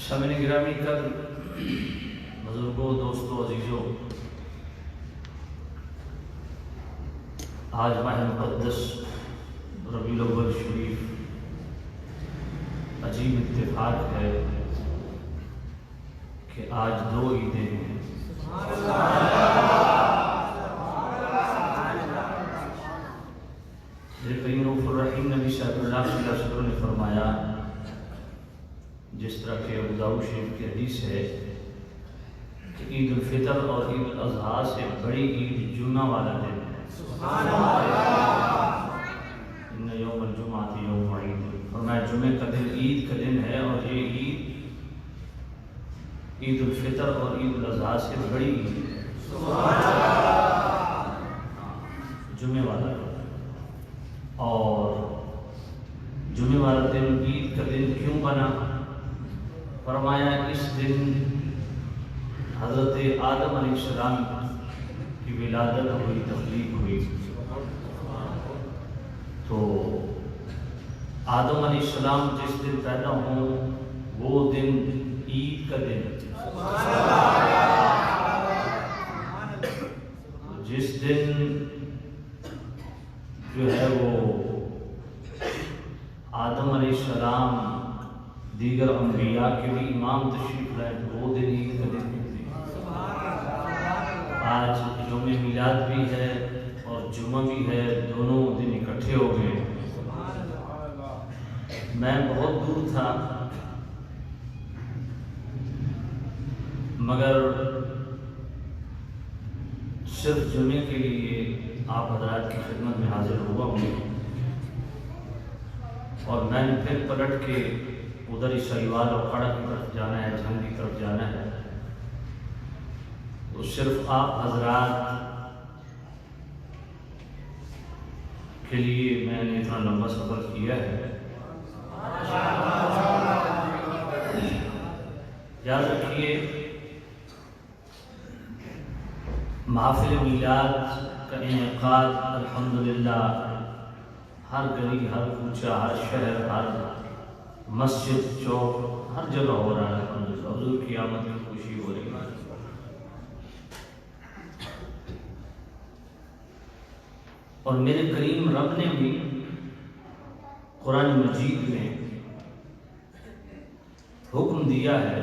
سامعین گرامی کل بزرگوں دوستوں عزیزوں آج ماہ مقدس ربیع الاول شریف عجیب اتفاق ہے کہ آج دو عیدیں ہیں۔ میرے کریم رؤوف الرحیم نبی صلی اللہ علیہ وسلم نے فرمایا، جس طرح کہ ابو داؤد شریف کی حدیث ہے کہ عید الفطر اور عید الاضحیٰ سے بڑی عید جمعہ والا دن ہے۔ ان یوم الجمعۃ یوم عید، فرمایا جمعہ کا دن عید کا دن ہے، اور یہ عید الفطر اور عید الاضحیٰ سے بڑی عید ہے، جمعہ والا دن۔ اور جمعہ والا دن عید کا دن کیوں بنا؟ فرمایا اس دن حضرت آدم علیہ السلام کی ولادت ہوئی، تخلیق ہوئی۔ تو آدم علیہ السلام جس دن پیدا ہوں وہ دن عید کا دن، جس دن جو ہے وہ آدم علیہ السلام دیگر انبیاء کے بھی امام تشریف لائے تو وہ دن عید کا دن بھی آج یوم میلاد بھی ہے اور جمعہ بھی ہے، دونوں دن اکٹھے ہو گئے۔ میں بہت دور تھا مگر صرف جمعے کے لیے آپ حضرات کی خدمت میں حاضر ہوا ہوں، اور میں نے پھر پلٹ کے ادھر ہی شریوال اور کھڑا کی طرف جانا ہے، جھنگ کی طرف جانا ہے، تو صرف آپ حضرات کے لیے میں نے اتنا لمبا سفر کیا ہے۔ یاد رکھیے، محافل میلاد کا انعقاد الحمدللہ ہر گلی، ہر کوچہ، ہر شہر، ہر مسجد، چوک، ہر جگہ ہو رہا ہے۔ الحمدللہ حضور کی آمد کی خوشی ہو رہی ہے۔ اور میرے کریم رب نے بھی قرآن مجید میں حکم دیا ہے،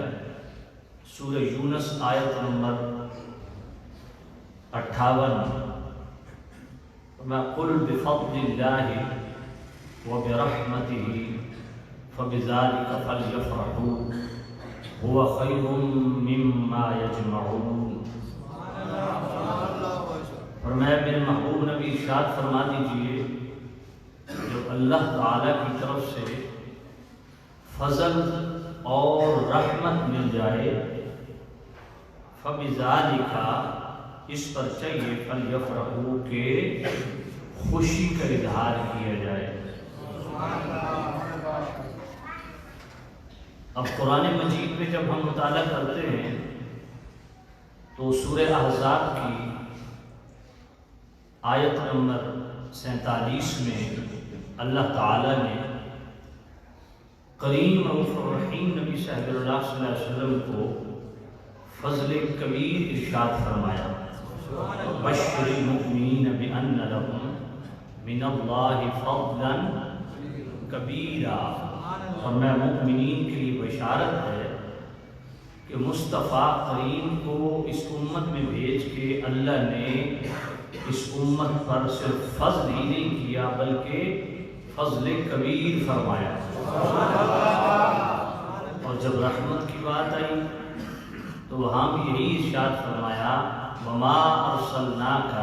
سورہ یونس آیت نمبر 58، قُلْ بِفَضْلِ اللَّهِ وَبِرَحْمَتِهِ فَبِذَلِكَ فَلْيَفْرَحُوا هُوَ خَيْرٌ مِّمَّا يَجْمَعُونَ۔ اور میں میرے محبوب نبی ارشاد فرما دیجئے، جب اللہ تعالیٰ کی طرف سے فضل اور رحمت مل جائے، فَبِذَلِكَ اس پر چاہیے فَلْيَفْرَحُوا کہ خوشی کا اظہار کیا جائے۔ اب قرآن مجید میں جب ہم مطالعہ کرتے ہیں تو سورہ احزاب کی آیت نمبر 47 میں اللہ تعالیٰ نے کریم رؤوف الرحیم نبی صلی اللہ علیہ وسلم کو فضل کبیر ارشاد فرمایا، بشر المؤمنین بأن لهم من اللہ فضلا کبیرا۔ اور میں مؤمنین کے لیے بشارت ہے کہ مصطفیٰ کریم کو اس امت میں بھیج کے اللہ نے اس امت پر صرف فضل ہی نہیں کیا بلکہ فضل کبیر فرمایا۔ اور جب رحمت کی بات آئی تو وہاں بھی یہی ارشاد فرمایا، وَمَا أَرْسَلْنَاكَ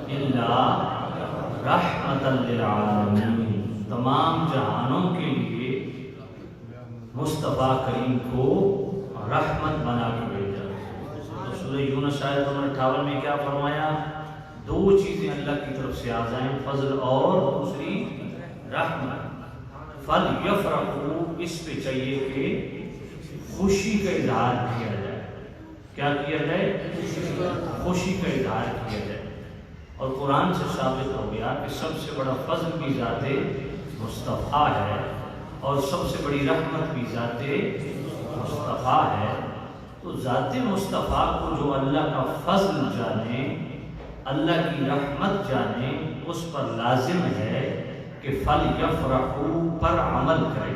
إِلَّا رَحْمَةً لِلْعَالَمِينَ۔ تمام جہانوں کے لیے مصطفیٰ کریم کو رحمت بنا کے بھیجا۔ تو سورہ یونس آیت نمبر 58 میں کیا فرمایا؟ دو چیزیں اللہ کی طرف سے آ جائیں، فضل اور دوسری رحمت۔ فَلْيَفْرَحُوا اس پہ چاہیے کہ خوشی کا اظہار کیا جائے۔ کیا کیا جائے؟ خوشی کا اظہار کیا جائے۔ اور قرآن سے ثابت ہو گیا کہ سب سے بڑا فضل بھی ذات مصطفیٰ ہے اور سب سے بڑی رحمت بھی ذات مصطفیٰ ہے۔ تو ذات مصطفیٰ کو جو اللہ کا فضل جانے، اللہ کی رحمت جانے، اس پر لازم ہے کہ فَلْيَفْرَحُوا پر عمل کرے،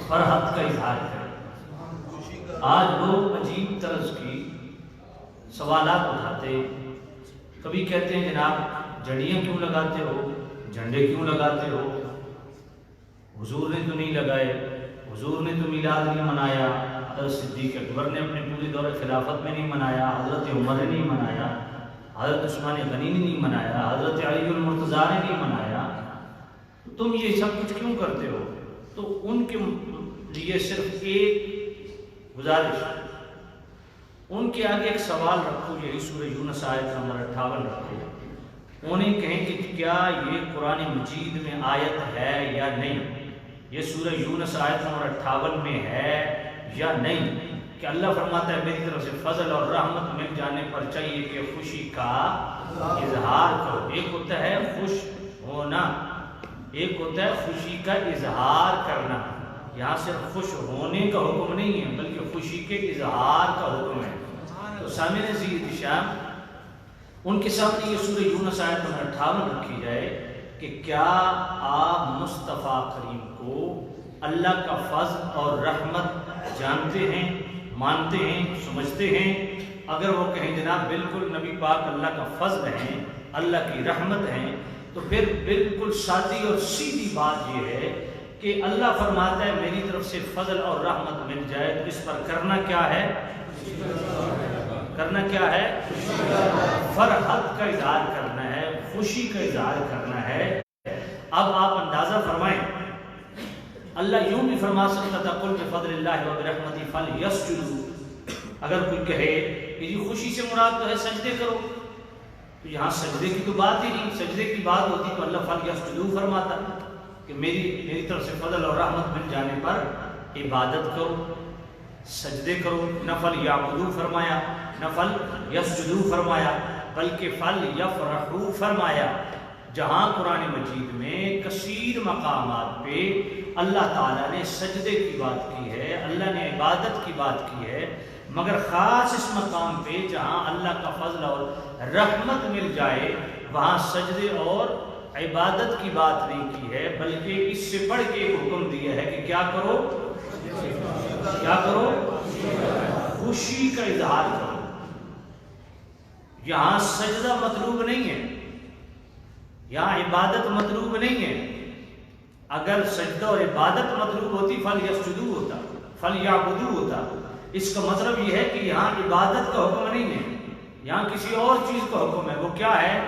فرحت کا اظہار کرے۔ آج لوگ عجیب طرز کی سوالات اٹھاتے، کبھی کہتے ہیں جناب جڑیاں کیوں لگاتے ہو، جھنڈے کیوں لگاتے ہو، حضور نے تو نہیں لگائے، حضور نے تو میلاد نہیں منایا، حضرت صدیق اکبر نے اپنے پوری دور خلافت میں نہیں منایا، حضرت عمر نے نہیں منایا، حضرت عثمان غنی نے نہیں منایا، حضرت علی المرتضیٰ نے نہیں منایا، تم یہ سب کچھ کیوں کرتے ہو؟ تو ان کے لیے صرف ایک گزارش، ان کے آگے ایک سوال رکھو، یہی سورہ یونس آیت نمبر 58 رکھو، انہیں کہیں کہ کیا یہ قرآن مجید میں آیت ہے یا نہیں، یہ سورہ یونس آیت نمبر 58 میں ہے یا نہیں، کہ اللہ فرماتا ہے میری طرف سے فضل اور رحمت مل جانے پر چاہیے کہ خوشی کا اظہار کرو۔ ایک ہوتا ہے خوش ہونا، ایک ہوتا ہے خوشی کا اظہار کرنا۔ یہاں صرف خوش ہونے کا حکم نہیں ہے بلکہ خوشی کے اظہار کا حکم ہے۔ تو سامعین عزیز شام، ان کے سامنے یہ سورہ یونس آیت نمبر 58 رکھی جائے کہ کیا آپ مصطفیٰ کریم کو اللہ کا فضل اور رحمت جانتے ہیں، مانتے ہیں، سمجھتے ہیں، اگر وہ کہیں جناب بالکل نبی پاک اللہ کا فضل ہیں، اللہ کی رحمت ہیں، تو پھر بالکل سادی اور سیدھی بات یہ ہے کہ اللہ فرماتا ہے میری طرف سے فضل اور رحمت مل جائے تو اس پر کرنا کیا ہے؟ کرنا کیا ہے؟ فرحت کا اظہار کرنا ہے، خوشی کا اظہار کرنا ہے۔ اب آپ اندازہ فرمائیں، اللہ یوں بھی فرما سکتا تھا قل بفضل اللہ وبرحمتہ فلیسجدوا، اگر کوئی کہے کہ یہ خوشی سے مراد تو ہے سجدے کرو، تو یہاں سجدے کی تو بات ہی نہیں، سجدے کی بات ہوتی تو اللہ فلیسجدوا فرماتا کہ میری طرف سے فضل اور رحمت مل جانے پر عبادت کرو، سجدے کرو، نہ فلیعبدوا فرمایا، نہ فلیسجدوا فرمایا، بلکہ فلیفرحوا فرمایا۔ جہاں قرآن مجید میں کثیر مقامات پہ اللہ تعالیٰ نے سجدے کی بات کی ہے، اللہ نے عبادت کی بات کی ہے، مگر خاص اس مقام پہ جہاں اللہ کا فضل اور رحمت مل جائے وہاں سجدے اور عبادت کی بات نہیں کی ہے، بلکہ اس سے بڑھ کے ایک حکم دیا ہے کہ کیا کرو؟ کیا کرو؟ خوشی کا اظہار کرو۔ یہاں سجدہ مطلوب نہیں ہے، یہاں عبادت مطلوب نہیں ہے۔ اگر سجدہ اور عبادت مطلوب ہوتی فلیسجدوا ہوتا، فلیعبدوا ہوتا۔ اس کا مطلب یہ ہے کہ یہاں عبادت کا حکم نہیں ہے، یہاں کسی اور چیز کا حکم ہے۔ وہ کیا ہے؟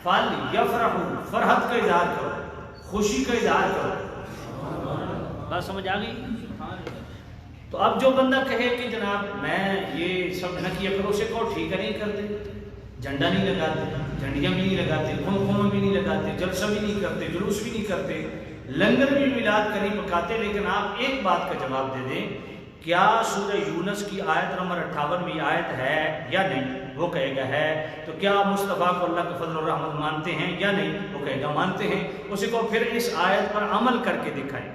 فلیفرحوا، فرحت کا اظہار کرو، خوشی کا اظہار کرو۔ بات سمجھ آ گئی؟ تو اب جو بندہ کہے کہ جناب میں یہ سب نہ کیا کرو، اسے کہو ٹھیک ہے، نہیں کرتے، جھنڈا نہیں لگاتے، جھنڈیاں بھی نہیں لگاتے، خون بھی نہیں لگاتے، جلسہ بھی نہیں کرتے، جلوس بھی نہیں کرتے، لنگر بھی میلاد کا نہیں پکاتے، لیکن آپ ایک بات کا جواب دے دیں، کیا سورہ یونس کی آیت نمبر 58 میں آیت ہے یا نہیں؟ وہ کہے گا ہے۔ تو کیا مصطفیٰ کو اللہ کا فضل اور رحمت مانتے ہیں یا نہیں؟ وہ کہے گا مانتے ہیں۔ اسے کو پھر اس آیت پر عمل کر کے دکھائیں۔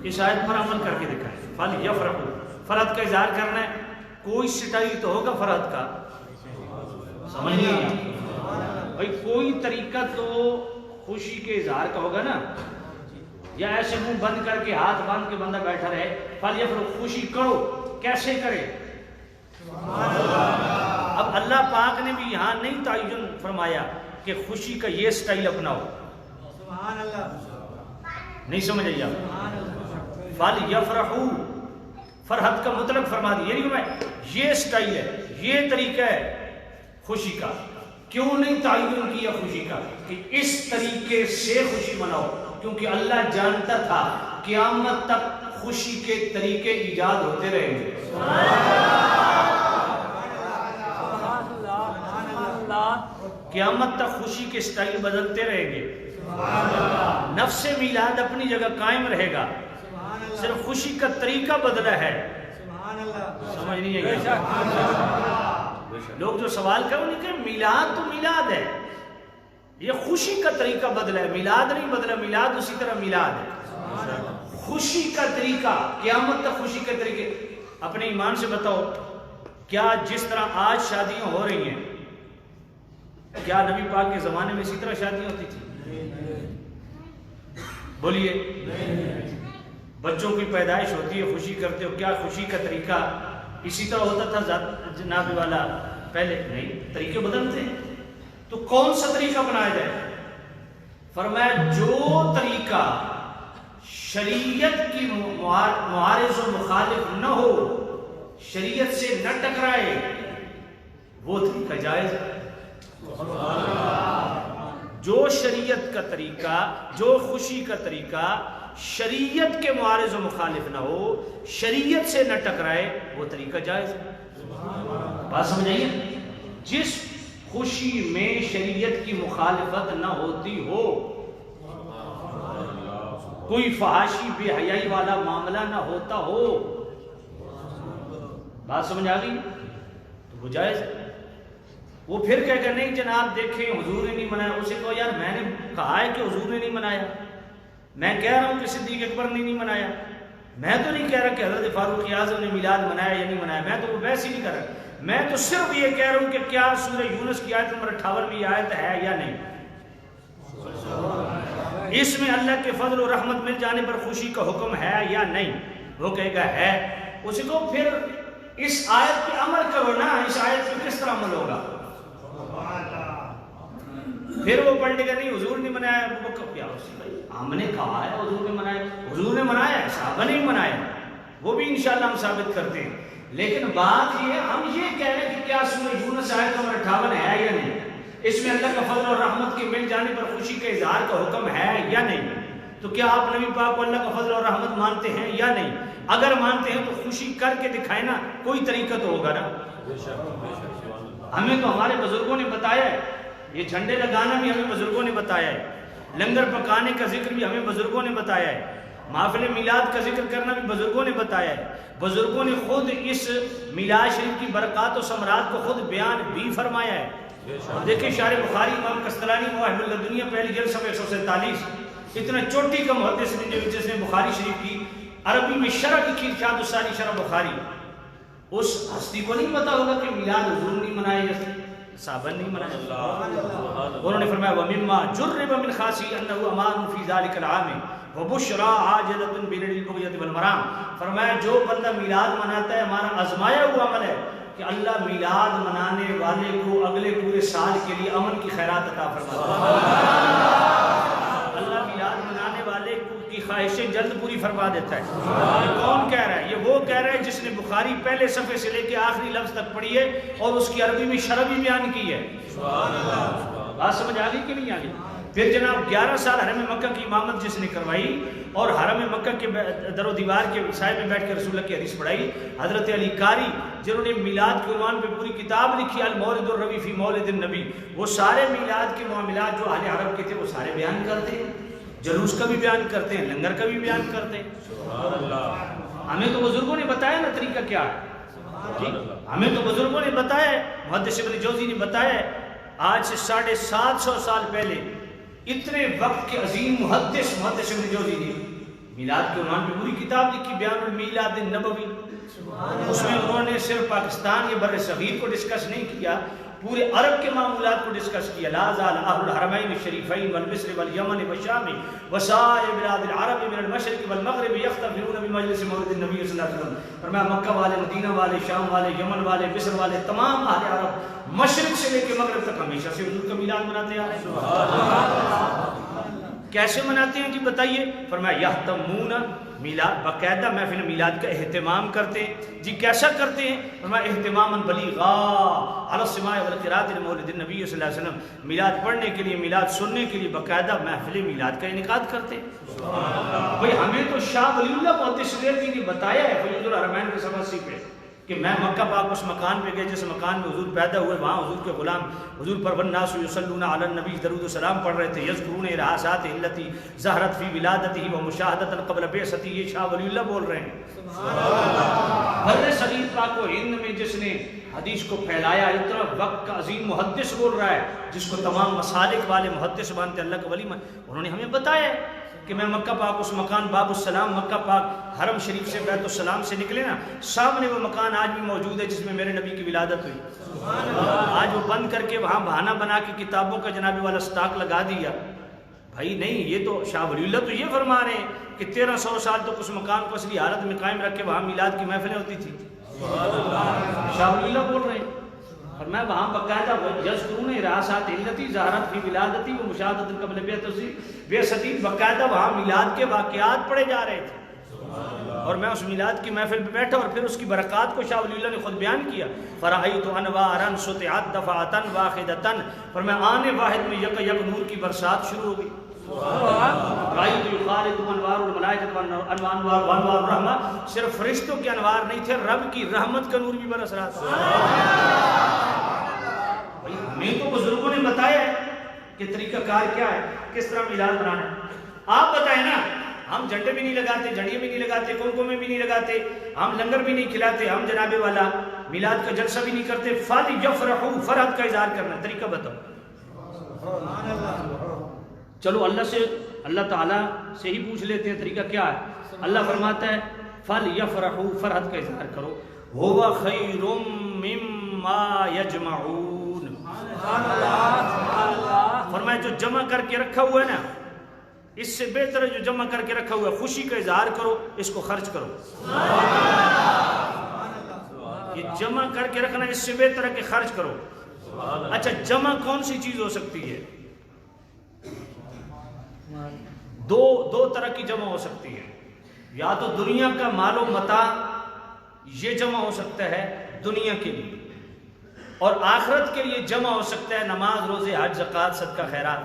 اس آیت پر عمل کر کے دکھائیں۔ فلیفرحوا، فرحت کا اظہار کرنا ہے، کوئی سٹائل تو ہوگا فرحت کا، سمجھ نہیں آیا بھائی، کوئی طریقہ تو خوشی کے اظہار کا ہوگا نا، یا ایسے منہ بند کر کے ہاتھ باندھ کے بندہ بیٹھا رہے فلیفرحوا، خوشی کرو، کیسے کرے؟ اب اللہ پاک نے بھی یہاں نہیں تعین فرمایا کہ خوشی کا یہ سٹائل اپناؤ، سبحان اللہ، نہیں سمجھ آئی آپ؟ فلیفرحوا، فرحت کا مطلق فرما دیا، یعنی کہ یہ سٹائل ہے، یہ طریقہ ہے خوشی کا۔ کیوں نہیں تعین کیا خوشی کا کہ اس طریقے سے خوشی مناؤ؟ کیونکہ اللہ جانتا تھا قیامت تک خوشی کے طریقے ایجاد ہوتے رہیں گے۔ قیامت تک خوشی کے سٹائل بدلتے رہیں گے۔ نفس میلاد اپنی جگہ قائم رہے گا، صرف خوشی کا طریقہ بدلا ہے۔ سمجھ نہیں آئی؟ لوگ جو سوال کریں انہیں کہ میلاد تو میلاد ہے، یہ خوشی کا طریقہ بدلا ہے، میلاد نہیں بدلا، میلاد اسی طرح میلاد ہے۔ خوشی کا طریقہ قیامت تک خوشی کے طریقے، اپنے ایمان سے بتاؤ، کیا جس طرح آج شادیاں ہو رہی ہیں، کیا نبی پاک کے زمانے میں اسی طرح شادیاں ہوتی تھی؟ بولیے۔ بچوں کی پیدائش ہوتی ہے، خوشی کرتے ہو، کیا خوشی کا طریقہ اسی طرح ہوتا تھا جناب والا پہلے؟ نہیں، طریقے بدلتے ہیں۔ تو کون سا طریقہ بنایا جائے؟ فرمایا جو طریقہ شریعت کی معارض و مخالف نہ ہو، شریعت سے نہ ٹکرائے، وہ طریقہ جائز ہے۔ جو شریعت کا طریقہ، جو خوشی کا طریقہ شریعت کے معارض و مخالف نہ ہو، شریعت سے نہ ٹکرائے، وہ طریقہ جائز ہے۔ بات سمجھ آئیے؟ جس خوشی میں شریعت کی مخالفت نہ ہوتی ہو، کوئی فحاشی بے حیائی والا معاملہ نہ ہوتا ہو، بات سمجھ آ گئی، تو وہ جائز ہے۔ وہ پھر کہہ کر نہیں جناب دیکھیں حضور نے نہیں منایا، اسے کہو یار میں نے کہا ہے کہ حضور نے نہیں منایا، میں کہہ رہا ہوں کہ صدیق اکبر نے نہیں منایا، میں تو نہیں کہہ رہا کہ حضرت فاروق اعظم نے میلاد منایا یا نہیں منایا، میں تو وہ ویسے ہی نہیں کر رہا، میں تو صرف یہ کہہ رہا ہوں کہ کیا سورہ یونس کی آیت نمبر 58 میں یہ آیت ہے یا نہیں؟ اس میں اللہ کے فضل و رحمت مل جانے پر خوشی کا حکم ہے یا نہیں؟ وہ کہے گا ہے۔ اسی کو پھر اس آیت پہ عمل کرو نا، اس آیت پہ کس طرح عمل ہوگا؟ پھر وہ پڑھنے کا نہیں حضور نے منایا، وہ کیا ہم نے کہا ہے حضور نے منایا، حضور نے منایا ہے، صحابہ نے منایا، وہ بھی انشاءاللہ ہم ثابت کرتے ہیں۔ لیکن بات یہ ہے ہم یہ کہہ رہے ہیں کہ کیا سورہ یونس آیت نمبر 58 ہے یا نہیں؟ اس میں اللہ کا فضل اور رحمت کے مل جانے پر خوشی کے اظہار کا حکم ہے یا نہیں؟ تو کیا آپ نبی پاک کو اللہ کا فضل اور رحمت مانتے ہیں یا نہیں؟ اگر مانتے ہیں تو خوشی کر کے دکھائے نا، کوئی طریقہ تو ہوگا نا۔ ہمیں تو ہمارے بزرگوں نے بتایا ہے، یہ جھنڈے لگانا بھی ہمیں بزرگوں نے بتایا ہے، لنگر پکانے کا ذکر بھی ہمیں بزرگوں نے بتایا ہے، محافل میلاد کا ذکر کرنا بھی بزرگوں نے بتایا ہے۔ بزرگوں نے خود اس میلاد شریف کی برکات و ثمرات کو خود بیان بھی فرمایا ہے۔ دیکھیں شارح بخاری امام قسطلانی مواہب اللدنیہ پہلی جلد صفحہ 147، اتنا چوٹی کا محدث جس نے بخاری شریف کی عربی میں شرح لکھی، ارشاد الثانی شرح بخاری، اس ہستی کو نہیں پتا ہوگا کہ میلاد حضور نہیں منایا جیسے صحابہ نہیں منایا۔ انہوں نے فرمایا وَمِمَّا جُرِّبَ مِنْ خَاسِي أَنَّهُ أَمَانٌ فِي ذَلِكَ الْعَامِ وَبُشْرَى عَاجِلَةٌ بِلَيْلِ الْبُغْيَةِ وَالْمَرَامِ۔ فرمایا جو بندہ میلاد مناتا ہے ہمارا آزمایا ہوا عمل ہے کہ اللہ میلاد منانے والے کو اگلے پورے سال کے لیے امن کی خیرات عطا فرماتا ہے۔ اللہ میلاد منانے والے کی خواہشیں جلد پوری فرما دیتا ہے۔ یہ کون کہہ رہا ہے؟ یہ وہ کہہ رہا ہے جس نے بخاری پہلے صفحے سے لے کے آخری لفظ تک پڑھی ہے اور اس کی عربی میں شرح بھی بیان کی ہے۔ بات سمجھ آ گئی کہ نہیں آ گئی؟ پھر جناب 11 سال حرم مکہ کی امامت جس نے کروائی اور حرم مکہ کے در و دیوار کے سائے میں بیٹھ کے رسول اللہ کی حدیث پڑھائی، حضرت علی قاری جنہوں نے میلاد کے عنوان پہ پوری کتاب لکھی المولد الربیع فی مولد النبی، وہ سارے میلاد کے معاملات جو اہل عرب کے تھے وہ سارے بیان کرتے ہیں، جلوس کا بھی بیان کرتے ہیں، لنگر کا بھی بیان کرتے ہیں۔ ہمیں تو بزرگوں نے بتایا نا طریقہ کیا ہے، ہمیں تو بزرگوں نے بتایا ہے، محدث ابن جوزی نے بتایا ہے، آج سے 750 سال پہلے اتنے وقت کے عظیم محدث ابن جوزی نے میلاد کے عنوان پہ پوری کتاب لکھی بیان المیلاد النبوی۔ اس میں انہوں نے صرف پاکستان یا بر صغیر کو ڈسکس نہیں کیا، پورے عرب کے معمولات کو ڈسکس کیا۔ لا زال اہل الحرمین الشریفین والمصر والیمن والشام وسائر بلاد العرب من المشرق والمغرب یختلفون بمجلس مولد النبی صلی اللہ علیہ وسلم۔ فرمایا مکہ والے، مدینہ والے، شام والے، یمن والے، مصر والے، تمام اہل عرب مشرق سے لے کے مغرب تک ہمیشہ سے حضور کا میلاد مناتے آ رہے ہیں۔ کیسے مناتے ہیں جی بتائیے؟ فرمایا یہتمون میلاد، باقاعدہ محفل میلاد کا اہتمام کرتے ہیں۔ جی کیسا کرتے ہیں؟ فرمایا اہتماما بلیغا علی السماع والقراءۃ لمولد النبی صلی اللہ علیہ وسلم، میلاد پڑھنے کے لیے، میلاد سننے کے لیے باقاعدہ محفل میلاد کا انعقاد کرتے ہیں۔ بھئی ہمیں تو شاہ ولی اللہ محدث دہلوی نے بتایا ہے فیوض الحرمین کے سباسی پہ کہ میں مکہ پاک اس مکان پہ گئے جس مکان میں حضور پیدا ہوئے، وہاں حضور کے غلام حضور پر والناس یصلون علی النبی درود و سلام پڑھ رہے تھے، یذکرون ارہاسات التی ظہرت فی ولادتہ و مشاہدۃ قبل بعثتہ۔ یہ شاہ ولی اللہ بول رہے ہیں۔ بر صغیر پاک و ہند میں جس نے حدیث کو پھیلایا، اتنا وقت کا عظیم محدث بول رہا ہے جس کو تمام مسالک والے محدث مانتے، اللہ کا ولی مانتے، انہوں نے ہمیں بتایا ہے کہ میں مکہ پاک اس مکان باب السلام، مکہ پاک حرم شریف سے بیت السلام سے نکلے نا، سامنے وہ مکان آج بھی موجود ہے جس میں میرے نبی کی ولادت ہوئی۔ آج وہ بند کر کے وہاں بہانہ بنا کے کتابوں کا جناب والا سٹاک لگا دیا۔ بھائی نہیں، یہ تو شاہ ولی اللہ تو یہ فرما رہے ہیں کہ 1300 سال تک اس مکان کو اصلی حالت میں قائم رکھ کے وہاں میلاد کی محفلیں ہوتی تھی۔ شاہ ولی اللہ بول رہے ہیں، اور میں وہاں باقاعدہ یذکرون ارہاسات التی ظہرت فی ولادتی و مشاہدۃ قبل بعثتی، باقاعدہ وہاں میلاد کے واقعات پڑھے جا رہے تھے، اور میں اس میلاد کی محفل پہ بیٹھا اور پھر اس کی برکات کو شاہ ولی اللہ نے خود بیان کیا۔ فرأیت انوارا سطعت دفعۃ واحدۃ، فرمایا آنے واحد میں یک یک نور کی برسات شروع ہو گئی۔ رأیت یخالط انوار الملائکۃ وانوار الرحمہ، صرف فرشتوں کے انوار نہیں تھے، رب کی رحمت کا نور بھی برس رہا تھا۔ ہمیں تو بزرگوں نے بتایا ہے کہ طریقہ کار کیا ہے، کس طرح میلاد بنانا ہے۔ آپ بتائیں نا، ہم جھنڈے بھی نہیں لگاتے، جھنڈیاں بھی نہیں لگاتے، کنکمے بھی نہیں لگاتے، ہم لنگر بھی نہیں کھلاتے، ہم جناب والا میلاد کا جلسہ بھی نہیں کرتے۔ فَلْيَفْرَحُوا، فرحت کا اظہار کرنا، طریقہ بتاؤ۔ چلو اللہ تعالیٰ سے ہی پوچھ لیتے ہیں طریقہ کیا ہے۔ اللہ فرماتا ہے فَلْيَفْرَحُوا، فرحت کا اظہار کرو، هُوَ خَيْرٌ مِّمَّا يَجْمَعُونَ، فرمایا جو جمع کر کے رکھا ہوا ہے نا اس سے بہتر ہے جو جمع کر کے رکھا ہوا ہے، خوشی کا اظہار کرو، اس کو خرچ کرو۔ یہ جمع کر کے رکھنا اس سے بہتر ہے کہ خرچ کرو۔ اچھا جمع کون سی چیز ہو سکتی ہے؟ دو طرح کی جمع ہو سکتی ہے، یا تو دنیا کا مال و متاع یہ جمع ہو سکتا ہے دنیا کے لیے، اور آخرت کے لیے جمع ہو سکتا ہے نماز، روزے، حج، زکوٰۃ، صدقہ، خیرات۔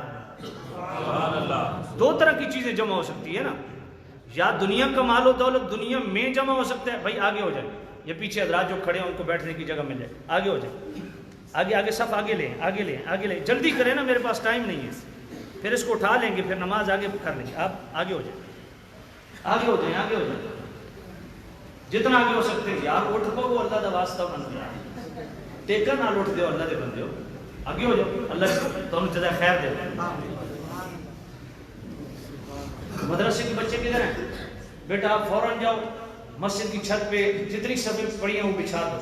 دو طرح کی چیزیں جمع ہو سکتی ہے نا، یا دنیا کا مال و دولت دنیا میں جمع ہو سکتا ہے۔ بھائی آگے ہو جائے، یہ پیچھے حضرات جو کھڑے ہیں ان کو بیٹھنے کی جگہ مل جائے، آگے ہو جائے، آگے صف آگے لیں، جلدی کریں نا، میرے پاس ٹائم نہیں ہے، پھر اس کو اٹھا لیں گے، پھر نماز آگے کر لیں گے۔ آپ آگے ہو جائیں، جتنا آگے ہو سکتے ہیں یار، اٹھ کو وہ اللہ دا واسطہ بن گیا، ٹیکا نہ اٹھ دیو، اللہ دے بندے ہو، آگے ہو جاؤ، اللہ تمہیں جزائے خیر دے۔ مدرسے کے بچے کدھر ہیں؟ بیٹا آپ فوراً جاؤ مسجد کی چھت پہ جتنی صفیں پڑی ہیں وہ بچھا دو،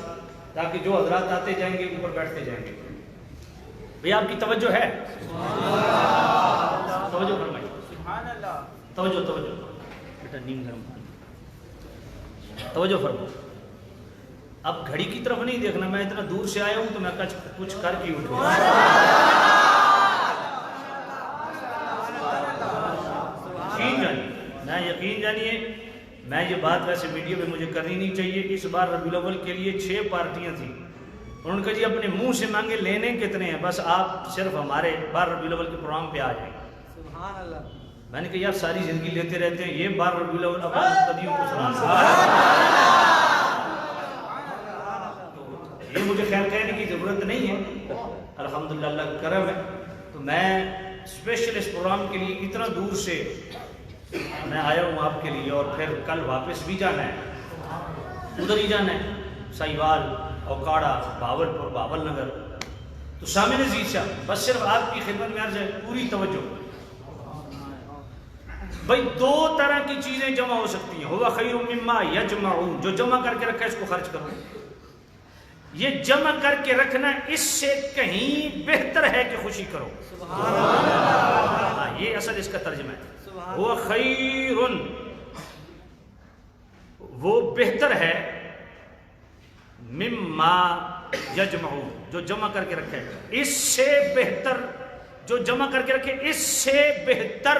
تاکہ جو حضرات آتے جائیں گے اوپر بیٹھتے جائیں گے۔ بھئی آپ کی توجہ ہے؟ توجہ فرمائیے، توجہ بیٹا نیم گرم، توجہ فرمائیے۔ اب گھڑی کی طرف نہیں دیکھنا، میں اتنا دور سے آیا ہوں تو میں کچھ کر کے اٹھوں۔ یقین جانیے میں یہ بات ویسے میڈیا پہ مجھے کرنی نہیں چاہیے، اس بار ربیع الاول کے لیے 6 پارٹیاں تھیں، انہوں نے کہا جی اپنے منہ سے مانگے، لینے کتنے ہیں، بس آپ صرف ہمارے بار ربیع الاول کے پروگرام پہ آ جائیں۔ سبحان اللہ۔ میں نے کہا یار ساری زندگی لیتے رہتے ہیں، یہ بار ربیع الاول اپنے مقتدیوں کو سنانا، یہ مجھے خیر کہنے کی ضرورت نہیں ہے، الحمدللہ اللہ کا کرم ہے۔ تو میں اسپیشل اس پروگرام کے لیے اتنا دور سے میں آیا ہوں آپ کے لیے، اور پھر کل واپس بھی جانا ہے، ادھر ہی جانا ہے، سائیوال، اوکاڑا، بھاولپور، بھاول نگر۔ تو سامعین عزیز صاحب بس صرف آپ کی خدمت میں عرض ہے پوری توجہ۔ بھائی 2 طرح کی چیزیں جمع ہو سکتی ہیں، ہوا خیر مما یجمعون، جو جمع کر کے رکھا ہے اس کو خرچ کرو۔ یہ جمع کر کے رکھنا اس سے کہیں بہتر ہے کہ خوشی کرو۔ سبحان اللہ، یہ اصل اس کا ترجمہ ہے۔ وہ خیرن، وہ بہتر ہے، مما یجمعون، جو جمع کر کے رکھے، اس سے بہتر، جو جمع کر کے رکھے اس سے بہتر،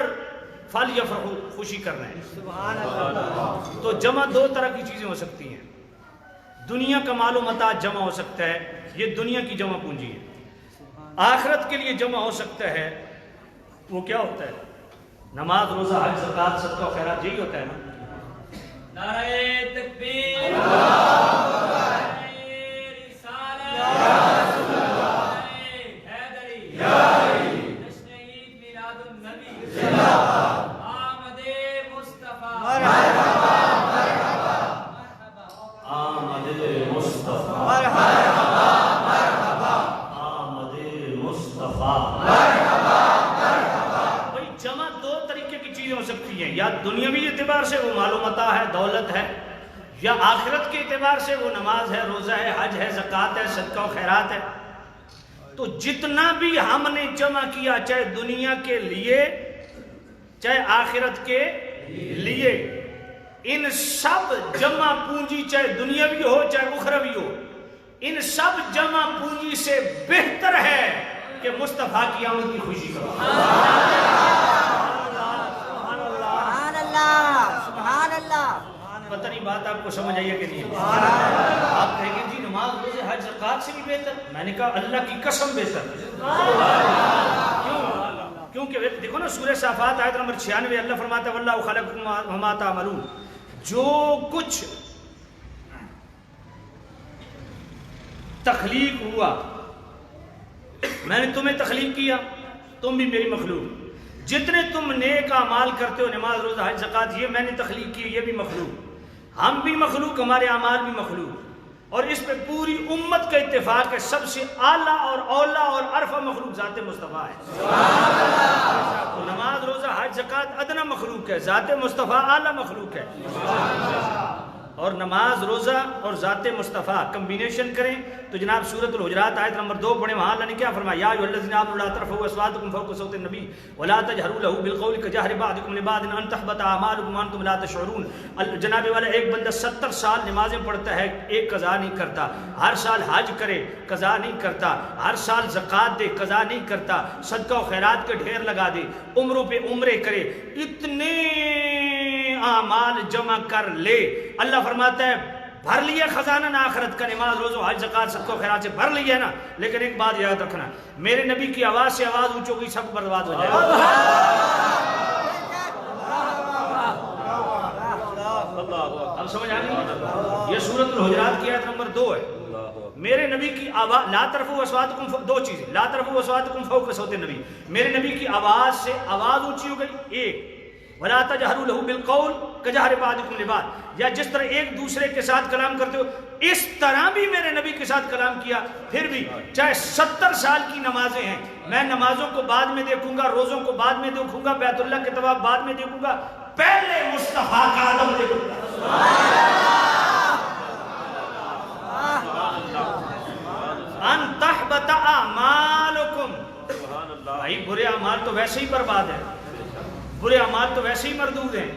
فلیفرحوا، خوشی کرنا ہے۔ سبحان اللہ۔ تو جمع 2 طرح کی چیزیں ہو سکتی ہیں، دنیا کا مال و متاع جمع ہو سکتا ہے، یہ دنیا کی جمع پونجی ہے۔ آخرت کے لیے جمع ہو سکتا ہے، وہ کیا ہوتا ہے؟ نماز، روزہ، حج، زکوٰۃ، صدقہ و خیرات، یہی ہوتا ہے نا۔ نعرہ تکبیر، نعرہ رسالت، نعرہ حیدری، جشن عید میلاد النبی، آمد مصطفیٰ، مرحبا آمد مصطفیٰ، آمد مصطفیٰ۔ جمع 2 طریقے کی چیزیں ہو سکتی ہیں، یا دنیاوی اعتبار سے وہ مال و متاع ہے، دولت ہے، یا آخرت کے اعتبار سے وہ نماز ہے، روزہ ہے، حج ہے، زکوٰۃ ہے، صدقہ و خیرات ہے۔ تو جتنا بھی ہم نے جمع کیا، چاہے دنیا کے لیے چاہے آخرت کے لیے، ان سب جمع پونجی چاہے دنیاوی ہو چاہے اخروی ہو، ان سب جمع پونجی سے بہتر ہے کہ مصطفیٰ کی آمد کی خوشی کرو۔ سبحان اللہ۔ پتہ نہیں بات آپ کو سمجھ آئی ہے کہ نہیں؟ آپ کہیں گے جی نماز، روزے، حج، زکوٰۃ سے بھی بہتر؟ میں نے کہا اللہ کی قسم بہتر۔ کیونکہ دیکھو نا سورہ صافات آیت نمبر 96، اللہ فرماتا ہے واللہ خلقکم وما تعملون، جو کچھ تخلیق ہوا میں نے تمہیں تخلیق کیا، تم بھی میری مخلوق، جتنے تم نیک اعمال کرتے ہو، نماز، روزہ، حج، زکوٰۃ، یہ میں نے تخلیق کی، یہ بھی مخلوق، ہم بھی مخلوق، ہمارے اعمال بھی مخلوق، اور اس پہ پوری امت کا اتفاق ہے سب سے اعلیٰ اور اولیٰ اور عرفہ مخلوق ذات مصطفیٰ ہے۔ تو نماز، روزہ، حج، زکوٰۃ ادنا مخلوق ہے، ذات مصطفیٰ اعلیٰ مخلوق ہے۔ اور نماز روزہ اور ذات مصطفیٰ کمبینیشن کریں تو جناب سورۃ الحجرات آیت نمبر 2 پڑھیں، وہاں اللہ نے کیا فرمایا، یا ایھا الذین آمنوا لا ترفعوا اصواتکم فوق صوت النبی ولا تجہروا لہ بالقول کجہر بعضکم لبعض ان تحبط اعمالکم وانتم لا تشعرون۔ جناب والا ایک بندہ 70 سال نمازیں پڑھتا ہے، ایک قضا نہیں کرتا، ہر سال حج کرے قضا نہیں کرتا، ہر سال زکوٰۃ دے قضا نہیں کرتا، صدقہ و خیرات کے ڈھیر لگا دے، عمروں پہ عمرے کرے، اتنے اعمال جمع کر لے، اللہ فرماتا ہے بھر لیا خزانہ آخرت کا، نماز روزہ حج زکوٰۃ صدقہ و خیرات سے بھر لیا نا، لیکن ایک بات یاد رکھنا، میرے نبی کی آواز سے آواز اونچی ہوگی سب برباد ہو جائے گا۔ اب سمجھ آ گئی؟ یہ سورۃ الحجرات کی آیت نمبر 2 ہے۔ میرے نبی کی آواز، لا ترفعوا اصواتکم، دو چیزیں، لا ترفعوا اصواتکم فوق صوت النبی، میرے نبی کی آواز سے آواز اونچی ہو گئی، ایک ولا تجہروا لہ بالقول کجہر بعضکم لبعض، یا جس طرح ایک دوسرے کے ساتھ کلام کرتے ہو اس طرح بھی میرے نبی کے ساتھ کلام کیا۔ پھر بھی چاہے 70 سال کی نمازیں ہیں، میں نمازوں کو بعد میں دیکھوں گا، روزوں کو بعد میں دیکھوں گا، بیت اللہ کے طواف بعد میں دیکھوں گا، پہلے مصطفیٰ کا آدم دیکھوں گا۔ ان تحبط اعمالکم، بھائی برے اعمال تو ویسے ہی برباد ہیں، برے اعمال تو ویسے ہی مردود ہیں،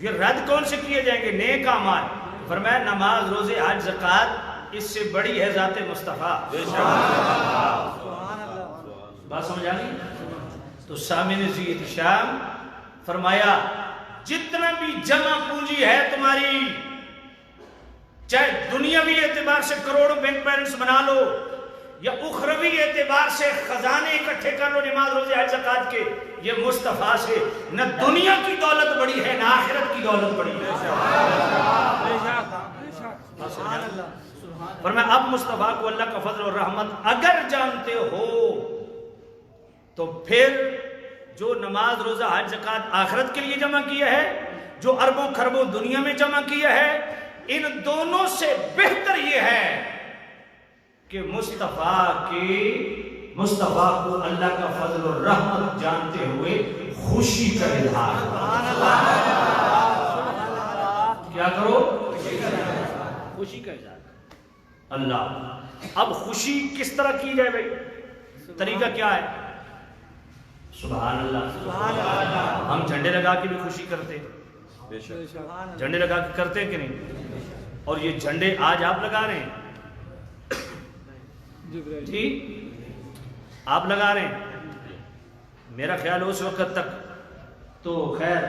یہ رد کون سے کیے جائیں گے؟ نیک اعمال۔ فرمایا نماز روزے حج زکوٰۃ اس سے بڑی ہے ذات مصطفیٰ۔ بات سمجھ آ گئی؟ تو سامعین ذی احتشام فرمایا جتنا بھی جمع پونجی ہے تمہاری، چاہے دنیاوی اعتبار سے کروڑوں بینک بیلنس بنا لو یا اخروی اعتبار سے خزانے اکٹھے کر لو نماز روزے حج زکوٰۃ کے، یہ مصطفیٰ سے نہ دنیا کی دولت بڑی ہے نہ آخرت کی دولت بڑی ہے۔ فرمایا اب مصطفیٰ کو اللہ کا فضل اور رحمت اگر جانتے ہو تو پھر جو نماز روزہ حج زکوٰۃ آخرت کے لیے جمع کیا ہے، جو اربوں خربوں دنیا میں جمع کیا ہے، ان دونوں سے بہتر یہ ہے کہ مصطفیٰ کو اللہ کا فضل اور رحمت جانتے ہوئے خوشی کا اظہار۔ کیا کرو؟ خوشی کا اظہار۔ اللہ اب خوشی کس طرح کی جائے بھائی؟ طریقہ کیا ہے؟ سبحان اللہ، ہم جھنڈے لگا کے بھی خوشی کرتے، جھنڈے لگا کے کرتے کہ نہیں؟ اور یہ جھنڈے آج آپ لگا رہے ہیں، جی آپ لگا رہے ہیں، میرا خیال اس وقت تک تو خیر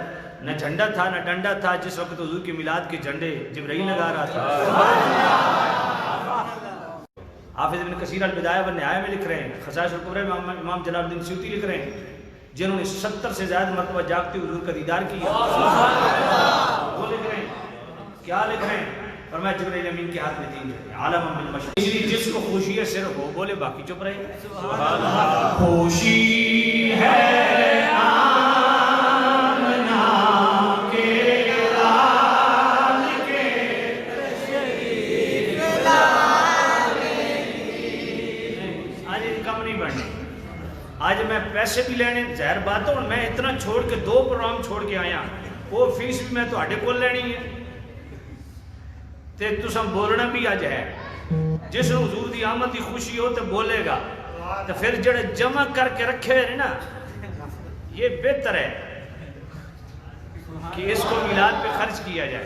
نہ جھنڈا تھا نہ ڈنڈا تھا جس وقت حضور کے میلاد کے جھنڈے جبرائیل لگا رہا تھا۔ حافظ ابن کثیر البدایہ والنہایہ میں لکھ رہے ہیں، خصائص الکبریٰ میں امام جلال الدین سیوطی لکھ رہے ہیں جنہوں نے 70 سے زیادہ مرتبہ جاگتے حضور کا دیدار کیا، وہ لکھ رہے ہیں، کیا لکھ رہے ہیں؟ فرمایا جبرائیل امین کے ہاتھ میں تین جھنڈے، عالم بالمشرق، اس لیے جس کو خوشی ہے صرف وہ بولے، باقی چپ رہے۔ خوشی ہے آمنہ کے لال کے تشریف لانے، آج ان کم نہیں بڑھنے، آج میں پیسے بھی لینے، ظاہر بات ہے میں اتنا چھوڑ کے 2 پروگرام چھوڑ کے آیا، وہ فیس بھی میں تو ہاڈے کول لینی ہے، تے تساں بولنا بھی اج ہے، جس حضور دی آمد دی خوشی ہو تے بولے گا، تو پھر جڑے جمع کر کے رکھے ہوئے نا، یہ بہتر ہے کہ اس کو میلاد پہ خرچ کیا جائے۔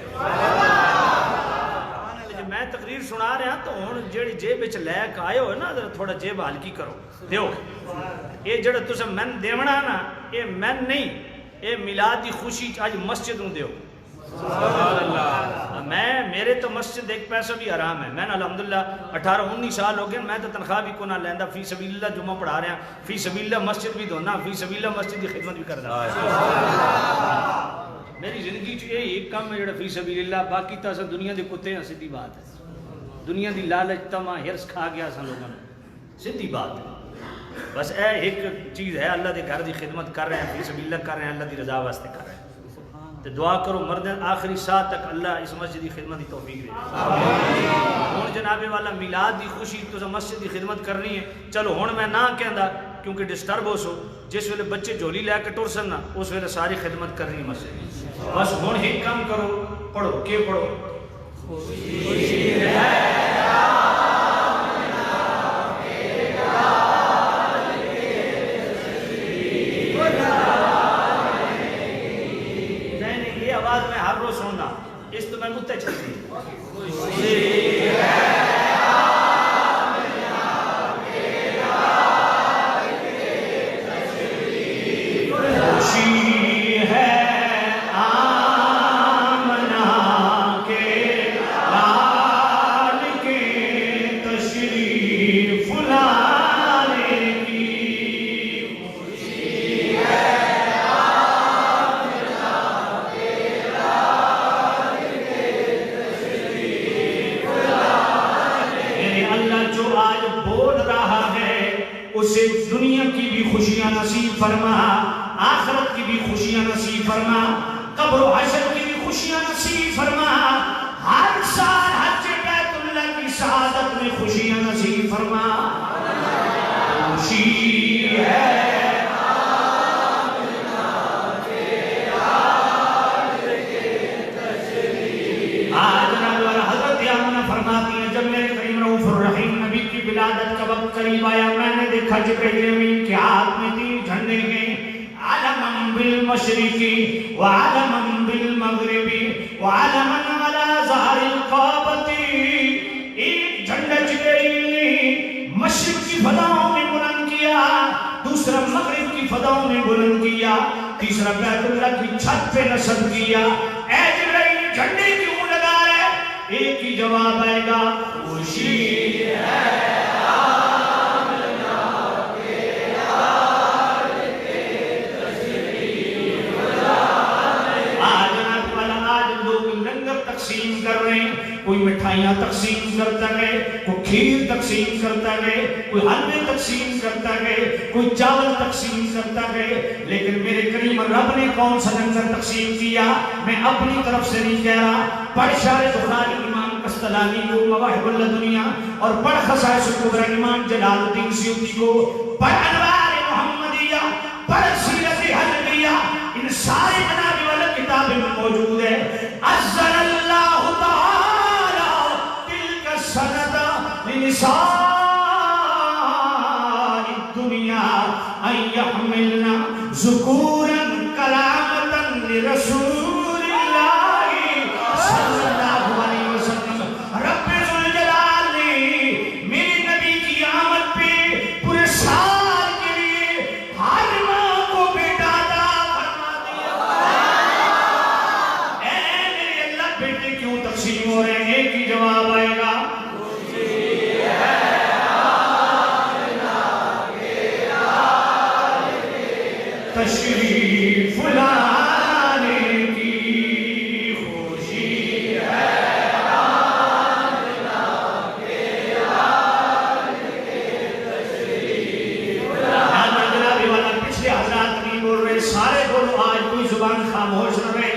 میں تقریر سنا رہا تو ہوں جڑی جیب وچ لے کے آئے ہو نا، تھوڑا جیب ہلکی کرو، دیو یہ جڑا تساں من دیونا نا، یہ من نہیں، یہ میلاد دی خوشی اج مسجد نوں دیو۔ میرے تو مسجد ایک پیسہ بھی حرام ہے، میں نے الحمدللہ 18-19 سال ہو گئے، میں تو تنخواہ بھی کو نہ لیندہ، فی سبیل اللہ جمعہ پڑھا رہے ہیں، فی سبیل اللہ مسجد بھی دھونا، فی سبیل اللہ مسجد کی خدمت بھی کرنا، میری زندگی چ یہ ایک کام ہے جڑا فی سبیل اللہ، باقی تو اصل دنیا دے کتے ہیں، سیدھی بات ہے، دنیا دی لالچ تما ہرس کھا گیا اصل لوگوں نے، سیدھی بات ہے، بس اے ایک چیز ہے، اللہ دے گھر دی خدمت کر رہے ہیں، فی سبیل اللہ کر رہے ہیں، اللہ دی رضا واسطے کر رہے ہیں، تو دعا کرو مردن آخری ساتھ تک اللہ اس مسجد کی خدمت کی توفیق دے۔ ہوں جناب والا میلاد دی خوشی تو مسجد کی خدمت کرنی ہے، چلو ہوں میں نہ کہندا کیونکہ ڈسٹرب ہو سو، جس ویلے بچے جھولی لے کے ٹر سن نا اس ویلے ساری خدمت کرنی مسجد، بس ہوں ایک کام کرو، پڑھو، کہ پڑھو یہ آواز میں ہر روز سننا اس تو میں متے چلتی اسے دنیا کی بھی خوشیاں نصیب فرما، آخرت کی بھی خوشیاں نصیب فرما، قبر و حشر کی بھی خوشیاں نصیب فرما، ہر سال حج بیت اللہ کی سعادت میں خوشیاں نصیب فرما۔ خوشی ہے فرماتی ہیں جب میرے کریم رؤوف الرحیم نبی کی ولادت کا وقت قریب آیا، میں نے دیکھا جبرائیل امین کے ہاتھ میں 3 جھنڈے ہیں، علماً بالمشرقی وعلماً بالمغربی وعلماً علی ظہر الکعبۃ۔ ایک جھنڈا جبرائیل نے مشرق کی فضاؤں میں بلند کیا، دوسرا مغرب کی فضاؤں میں بلند کیا، تیسرا بیت اللہ کی چھت پہ نصب کیا۔ اے جبرائیل جھنڈے کیوں لگا رہے؟ ایک ہی جواب آئے گا، خوشی ہے تقسیم کر رہے ہیں، کوئی مٹھائیاں تقسیم کرتا گئے، کوئی کھیر تقسیم کرتا گئے، کوئی حلوے تقسیم کرتا گئے، کوئی چاول تقسیم کرتا گئے، لیکن میرے کریم رب نے کون سا لنگر تقسیم کیا؟ میں اپنی طرف سے نہیں کہہ رہا، پڑھ شارح بخاری امام قسطلانی کو، مواہب اللدنیہ، اور پڑھ خصائص الکبری امام جلال الدین سیوطی کو، پڑھ انوار محمدیہ، پڑھ سیرت حلبیہ، ان سارے منابع والا کتابیں میں موجود ہے۔ عزل اللہ تعالی تلک السند لنساء الدنیا ان یحملنا ذکورا کرامتا لرسول اللہ صلی اللہ علیہ وسلم۔ رب ذوالجلال نے میرے نبی کی آمد پہ پورے سال کے لیے ہر ماں کو بیٹا عطا فرما دیا۔ اے میرے اللہ بیٹے کیوں تقسیم ہو رہے ہیں؟ ایک ہی جواب آئے گا، تشریف لانے کی خوشی ہے۔ پچھلے حضرات نہیں بول رہے، سارے بولو، آج کوئی زبان خاموش نہ رہے۔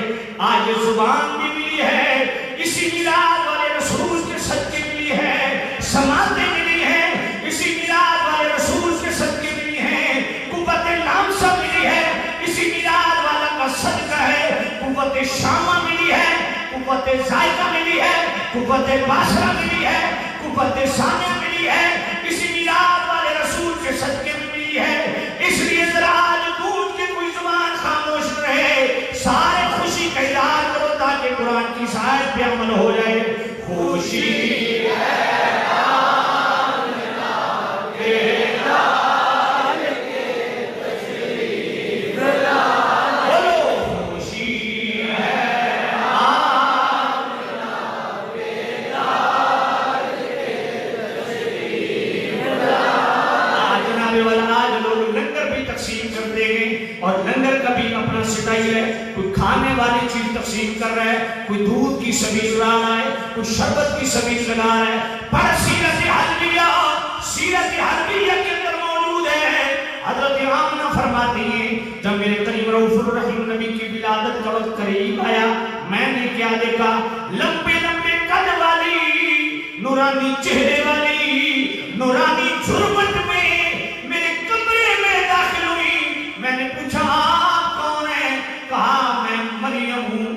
آج یہ زبان بھی ملی ہے، اسی میلاد والے رسول کے صدقے ملی ہے، سماعتیں ملی ہیں، اسی میلاد والے رسول کے صدقے ملی ہیں، قوت لامسہ ملی ہے، اسی میلاد والا کا صدقہ ہے، قوت شامہ ملی ہے، قوت ذائقہ ملی ہے، قوت باسرہ ملی ہے، قوت ثانیہ ملی ہے، اسی میلاد والے رسول کے صدقے میں ملی ہے۔ اس لیے ذرا آج گونج کے کوئی زبان خاموش رہے، سارے خوشی کا اظہار کرو تاکہ قرآن کی آیت پہ عمل ہو جائے۔ خوشی ہے اور لنگر کا بھی اپنا سٹائل ہے، کوئی کھانے والی چیز تقسیم کر رہا ہے، کوئی دودھ کی سبیل لا رہا ہے، کوئی شربت کی سبیل لگا رہا ہے۔ پر سیرت حلبیہ، سیرت حلبیہ کے اندر موجود ہے۔ حضرت آمنہ فرماتی ہیں جب میرے کریم رؤوف الرحیم نبی کی ولادت کا وقت قریب آیا، میں نے کیا دیکھا؟ لمبے لمبے قد والی، نورانی چہرے والی، نورانی جھرمٹ میں میرے کمرے میں داخل ہوئی۔ میں نے پوچھا آپ کون ہیں؟ کہا میں مریم ہوں۔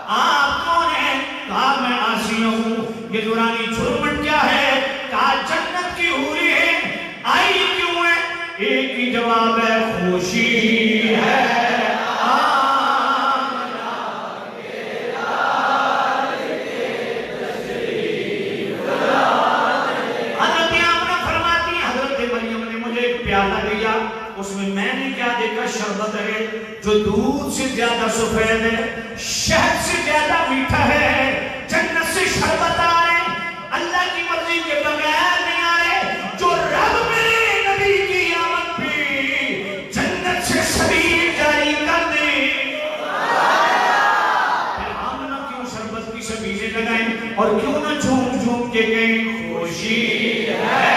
آپ زیادہ سفید ہے، شہد سے زیادہ میٹھا ہے، جنت سے شربت آ رہے، اللہ کی مرضی کے بغیر نہیں آ رہے، جو رب میرے نبی کی آمد پہ جنت سے سبیل جاری کر دے، پھر آمنہ کیوں شربت کی سبیلیں لگائیں اور کیوں نہ جھوم جھوم کے گئیں، خوشی ہے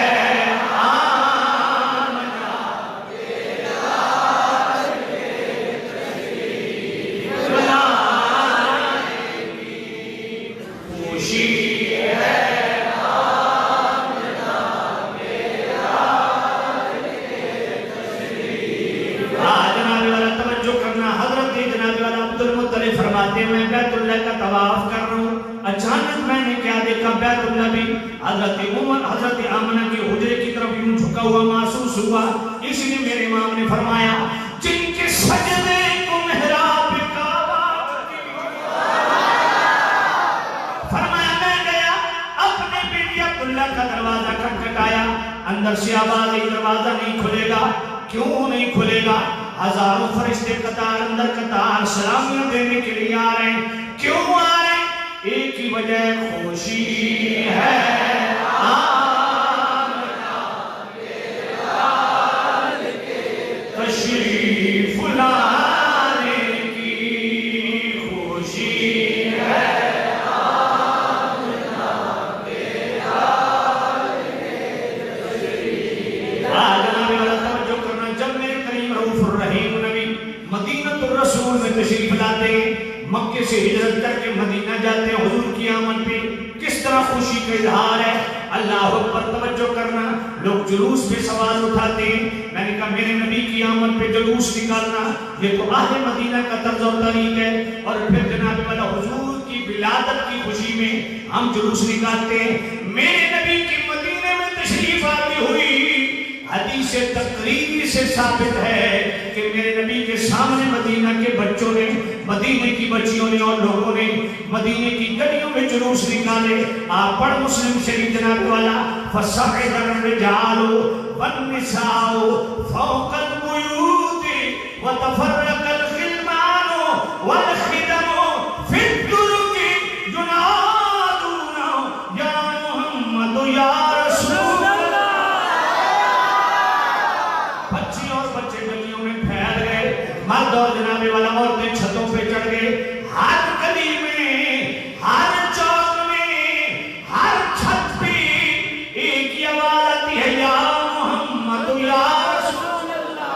میں بیت اللہ کا طواف کر رہا ہوں، اچانک میں نے کیا دیکھا، بیت اللہ بھی حضرت عمر حضرت آمنہ کی حجرے کی طرف یوں جھکا ہوا محسوس ہوا، اس لیے میرے امام نے فرمایا جن کے سجدے کو محراب کعبہ، فرمایا میں گیا اپنے بیٹی عبداللہ کا دروازہ کھٹکھٹایا، اندر سے آواز آئی دروازہ نہیں کھلے گا، کیوں نہیں کھلے گا؟ ہزاروں فرشتے قطار اندر قطار سلامیاں دینے کے لیے آ رہے ہیں، کیوں آ رہے ہیں؟ ایک ہی وجہ خوشی ہے تشریف لانے کی، خوشی ہے مدینہ الرسول میں تشریف لاتے ہیں، مکے سے ہجرت کر کے مدینہ جاتے ہیں، حضور کی آمد پہ کس طرح خوشی کا اظہار ہے، اللہ پر توجہ کرنا، لوگ جلوس پہ سوال اٹھاتے ہیں، میں نے کہا میرے نبی کی آمد پہ جلوس نکالنا یہ تو اہل مدینہ کا طرز و طریق ہے، اور پھر جناب والا حضور کی ولادت کی خوشی میں ہم جلوس نکالتے ہیں، میرے نبی کی مدینہ میں تشریف آتی ہوئی حدیث تقریبی سے ثابت ہے کہ میرے نبی کے سامنے مدینہ کے بچوں نے، مدینہ کی بچیوں نے اور لوگوں نے مدینہ کی گلیوں میں جلوس نکالے، آپ پڑھ مسلم شریف جناب والا فَصَعِدَ الرِّجَالُ وَالنِّسَاءُ فَوْقَ الْبُيُوتِ وَتَفَرَّقَ الْخِلْمَانُ وَالْخِدَمُ فِي الطُّرُقِ يُنَادُونَ يَا مُحَمَّدُ يَا رَسُولَ اللَّهِ، بچی اور بچے گلیوں میں پھیل گئے، مرد اور جناب والا عورتیں چھتوں پہ چڑھ گئے، ہر گلی میں، ہر چوک میں، ہر چھت پہ ایک ہی آواز آتی ہے یا محمد یا رسول اللہ،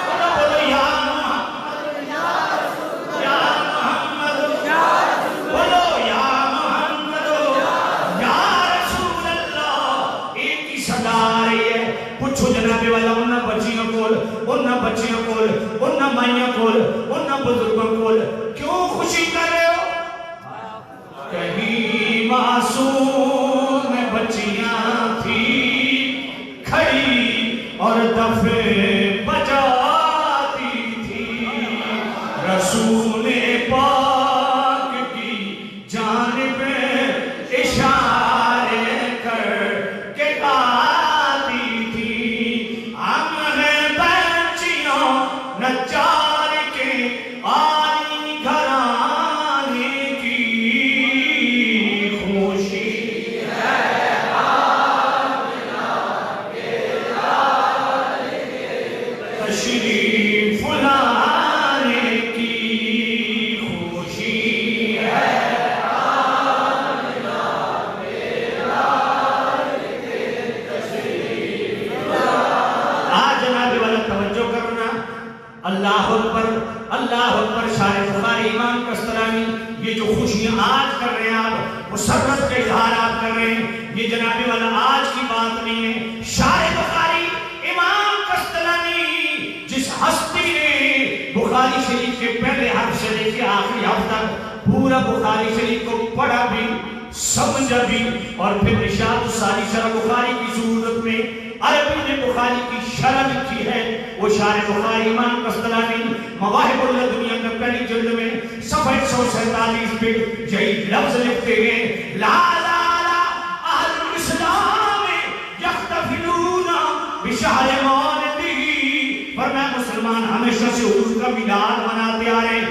بولو یا محمد یا رسول اللہ، یا محمد یا رسول اللہ، بولو یا محمد یا رسول اللہ، ایک ہی صدا آ رہی ہے، پوچھو جناب والا انہاں بچیوں کول، انہاں بچیوں کول، انہاں مائیاں کول، انہاں بزرگوں کول کیوں خوشی کر رہے ہو؟ کہیں معصوم بچیاں تھی کھڑی اور دفے بجاتی تھی، رسول پاک کی جانب اشارے کر کے آتی تھی، ہم ہیں بچیوں نجار کے آئی گھرانے کی، خوشی ہے تشریف لانے کی، خوشی ہے آج جناب والا توجہ کرنا، اللہ اکبر اللہ اکبر، شارح بخاری امام قسطلانی یہ جو خوشیاں آج کر رہے ہیں آپ، مسرت کا اظہار آپ کر رہے ہیں، یہ جناب والا آج کی بات نہیں ہے، شارح بخاری امام قسطلانی جس ہستی نے بخاری شریف کے پہلے حرف سے لے کے آخری حرف تک پورا بخاری شریف کو پڑھا بھی سمجھا بھی اور پھر ارشاد الساری شرح بخاری کی صورت میں عربی نے بخاری کی شرح لکھی ہے، وہ شارح بخاری امام قسطلانی مواہب اللہ دنیا میں پہلی جلد میں صفحہ 147 پہ یہی لفظ لکھتے ہیں، لا لا لا اہل الاسلام یختفلون بشہر مولدی، فرمایا مسلمان ہمیشہ سے حضور کا میلاد مناتے آ رہے ہیں،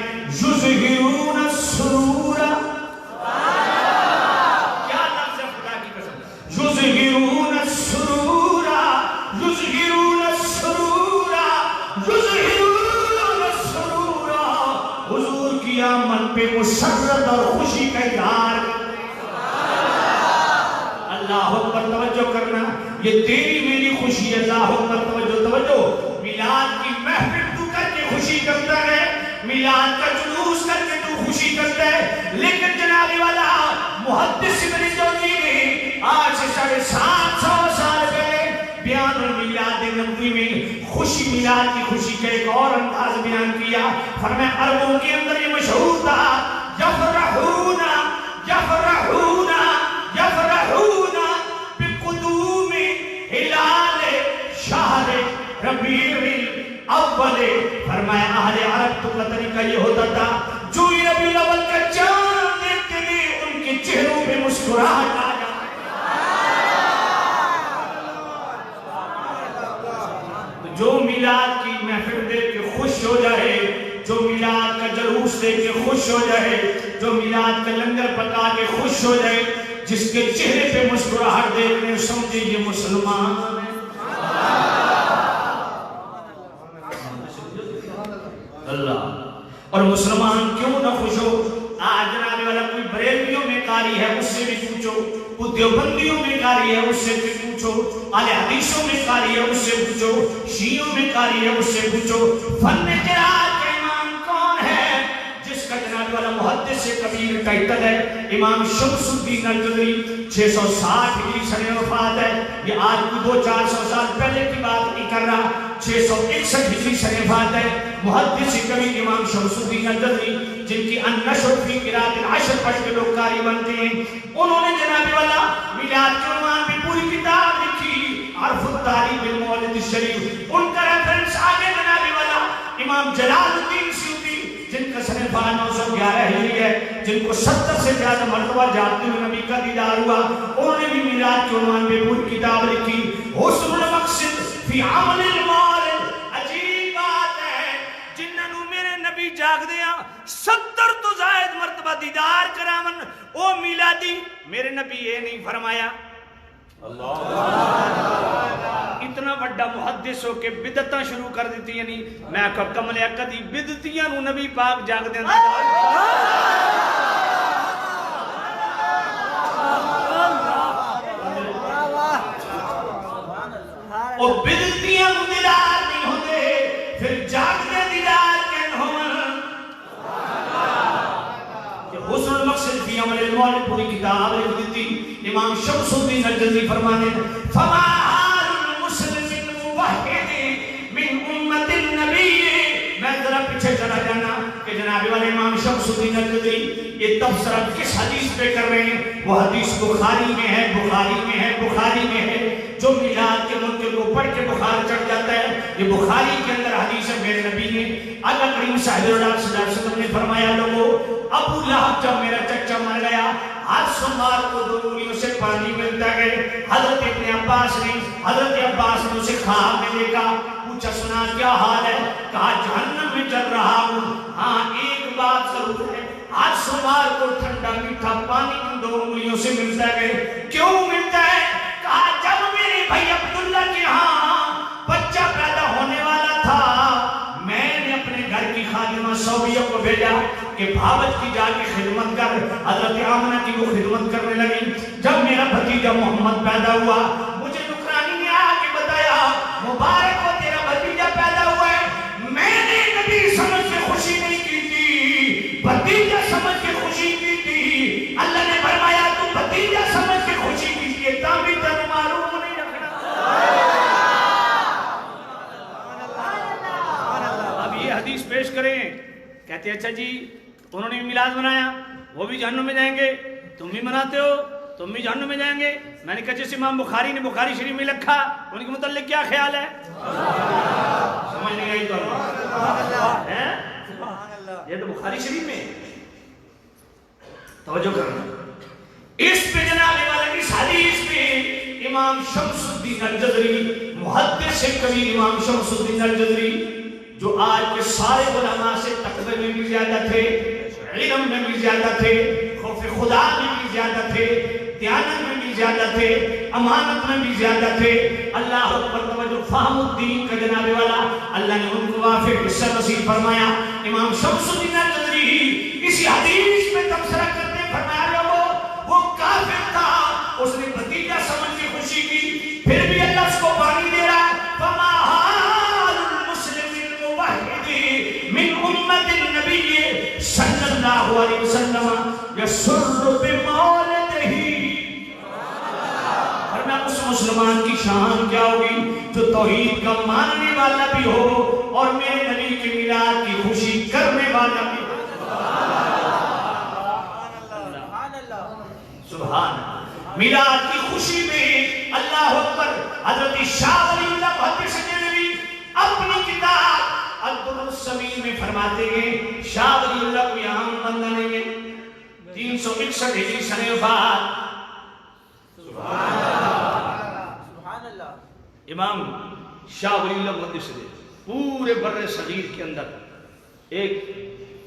حضور کی آمد پہ مسرت اور خوشی کا اظہار اللہ اکبر توجہ کرنا یہ تیری میری خوشی ہے اللہ اکبر توجہ میلاد کی محفل تو کر کے خوشی کرتا ہے میلاد کا جلوس کر کے تو خوشی کرتا ہے لیکن جناب والا محدث ابن جوزی نے آج سے 750 سال پہلے بیان المیلاد نبوی میں خوشی میلاد کی خوشی کا ایک اور انداز بیان کیا فرمایا عربوں کے اندر یہ مشہور تھا یفرحون یفرحون یفرحون بقدوم ہلال شہر ربیع الاول فرمایا اہل عرب تو کا طریقہ یہ ہوتا تھا جو ربیع الاول کا چاند دیکھتے ہیں ان کے چہروں پہ مسکراہٹ آ جاتی جو میلاد کی محفل دیکھ کے خوش ہو جائے جو میلاد کا جلوس دیکھ کے خوش ہو جائے جو میلاد کا لنگر پکا کے خوش ہو جائے جس کے چہرے پہ مسکراہٹ دیکھ لیں سمجھے یہ مسلمان ہے اللہ اور مسلمان کیوں نہ خوش ہو آج جناب والا کوئی بریلویوں میں قاری ہے اس سے بھی پوچھو کوئی دیوبندیوں میں قاری ہے اس سے بھی پوچھو اہل حدیثوں میں قاری ہے اس سے پوچھو شیعوں میں قاری ہے اس سے پوچھو فن قرات کا امام کون ہے جس کا جناب والا محدث کبیر ٹائٹل ہے امام شمس الدین الجزری 660 ہجری سنہ وفات ہے یہ آج کوئی 200-400 سال پہلے کی بات نہیں کر رہا 661 ہجری سنہ وفات ہے محدث کبیر امام شمس الدین الجزری جن کی النشر فی قراءۃ العشر پڑھ کے لوگ قاری بنتے ہیں انہوں نے جناب والا میلاد کے عنوان میں پوری کتاب لکھی عرف التاریخ بالمولد الشریف ان کا ریفرنس آگے جناب والا امام جلال الدین سیوطی جن کا سنہ 911 ہجری ہے جن کو 70 سے زیادہ مرتبہ جاتے ہوئے نبی کا دیدار ہوا انہوں نے بھی میلاد کے عنوان میں پوری کتاب لکھی حسن المقصد فی عمل المولد عجیب بات ہے جنہوں میرے نبی جاگ دیا 70 تو زائد مرتبہ دیدار کرامن او میلادی میرے نبی یہ نہیں فرمایا اتنا بڑا محدث ہو کے بدعتاں شروع کر دیتی یعنی میں کملے کدی بدعتیاں نو نبی پاک جاگ دے اور بدعتیاں نو دیدار نہیں ہوتے پھر جاگ دے دیدار کین ہون حسن المقصد فی عمل المولد پوری کتاب لکھ دیتی امام شمس الدین الجزری فرمانے فما حال المسلم الموحد من امت النبی میں ذرا پیچھے چلا جانا کہ جناب والے امام شمس الدین الجزری یہ تبصرہ کس حدیث پہ کر رہے ہیں وہ حدیث بخاری میں ہے بخاری میں ہے جو میلاد کے منکر کو پڑھ کے بخار چڑھ جاتا ہے یہ بخاری کے اندر حدیث ہے میرے نبی نے اللہ کریم صلی اللہ علیہ وسلم نے فرمایا لوگوں ابو لہب جب میرا چچا مر گیا ہر سوموار کو 2 انگلیوں سے پانی ملتا گئے حضرت ابن عباس نے اسے خواب میں دیکھا پوچھا سنا کیا حال ہے کہا جہنم میں چل رہا ہوں ہاں ایک بات ضرور ہے ہر سوموار کو ٹھنڈا میٹھا پانی 2 انگلیوں سے ملتا گئے کیوں ملتا ہے کہا جب میرے بھائی عبداللہ کے ہاں بچہ پیدا ہونے والا تھا میں نے اپنے گھر کی خادمہ صوبیہ کو بھیجا کہ بھاوت کی جا کے خدمت کر حضرت آمنہ کی وہ خدمت کرنے لگی جب میرا بھتیجا محمد پیدا ہوا مجھے نکرانی نے آ کے بتایا مبارک ہو تیرا بھتیجا پیدا ہوا ہے میں نے نبی سمجھ کے خوشی نہیں کی تھی بھتیجا سمجھ کے خوشی کی تھی اللہ نے فرمایا تو بھتیجا سمجھ کے خوشی کی تھی تابی تر معلوم نہیں رکھنا اب یہ حدیث پیش کریں کہتے ہیں اچھا جی انہوں نے بھی میلاد منایا وہ بھی جہنم میں جائیں گے تم بھی مناتے ہو تم بھی جہنم میں جائیں گے میں نے کہا جس امام بخاری نے بخاری شریف میں لکھا ان کے متعلق کیا خیال ہے سمجھ نہیں آئی تو یہ تو بخاری شریف میں توجہ کرنا اس پہ جناب والا اس حدیث میں امام شمس الدین الجزری محدث کبیر امام شمس الدین الجزری جو آج کے سارے علماء سے تقوی میں بھی زیادہ تھے علم میں بھی زیادہ تھے خوف خدا میں بھی زیادہ تھے دیانت میں بھی زیادہ تھے, امانت میں بھی زیادہ تھے. اللہ اکبر, توجہ, فہم الدین کا جناب والا اللہ نے ان کو وافق حصہ نصیب فرمایا. امام شمس الدین القدری اسی حدیث میں تبصرہ کرتے فرمایا لوگوں وہ کافر تھا, اس نے بھتیجا سمجھ کے خوشی کی, پھر بھی اللہ اس کو پانی دے رہا ہے. فما حال المسلم الموحد من امت النبی صلی اللہ علیہ وسلم یسر بمولدہ. فرمایا اس مسلمان کی شان کیا ہوگی جو توحید کا ماننے والا بھی ہو اور میرے نبی کے میلاد کی خوشی کرنے والا بھی ہو. سبحان میلاد کی خوشی میں اللہ اکبر. حضرت شاہ ولی اللہ محدث دہلوی اپنی کتاب الدر السمین میں فرماتے ہیں شاہ ولی اللہ کوئی عام بندہ نہیں ہے. 361 ہجری سنہ وفات. سبحان اللہ. امام شاہ ولی اللہ محدث دہلوی پورے بر صغیر کے اندر ایک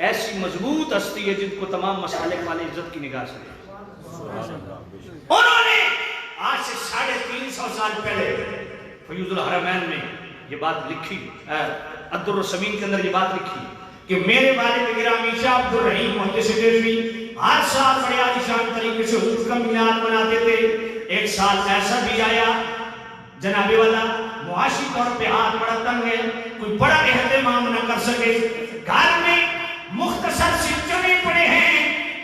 ایسی مضبوط ہستی ہے جن کو تمام مسالک والے عزت کی نگاہ سے. انہوں نے آج سے 350 سال پہلے فیوض الحرمین میں یہ بات لکھی, الدر السمین کے اندر یہ بات لکھی کہ میرے والد گرامی شاہ عبد الرحیم محدث دہلوی ہر سال بڑے عالیشان طریقے سے حضور کا میلاد مناتے تھے. ایک سال ایسا بھی آیا جناب والا معاشی طور پہ ہاتھ بڑا تنگ ہے, کوئی بڑا اہتمام نہ کر سکے. گھر میں مختصر سے چنے پڑے ہیں,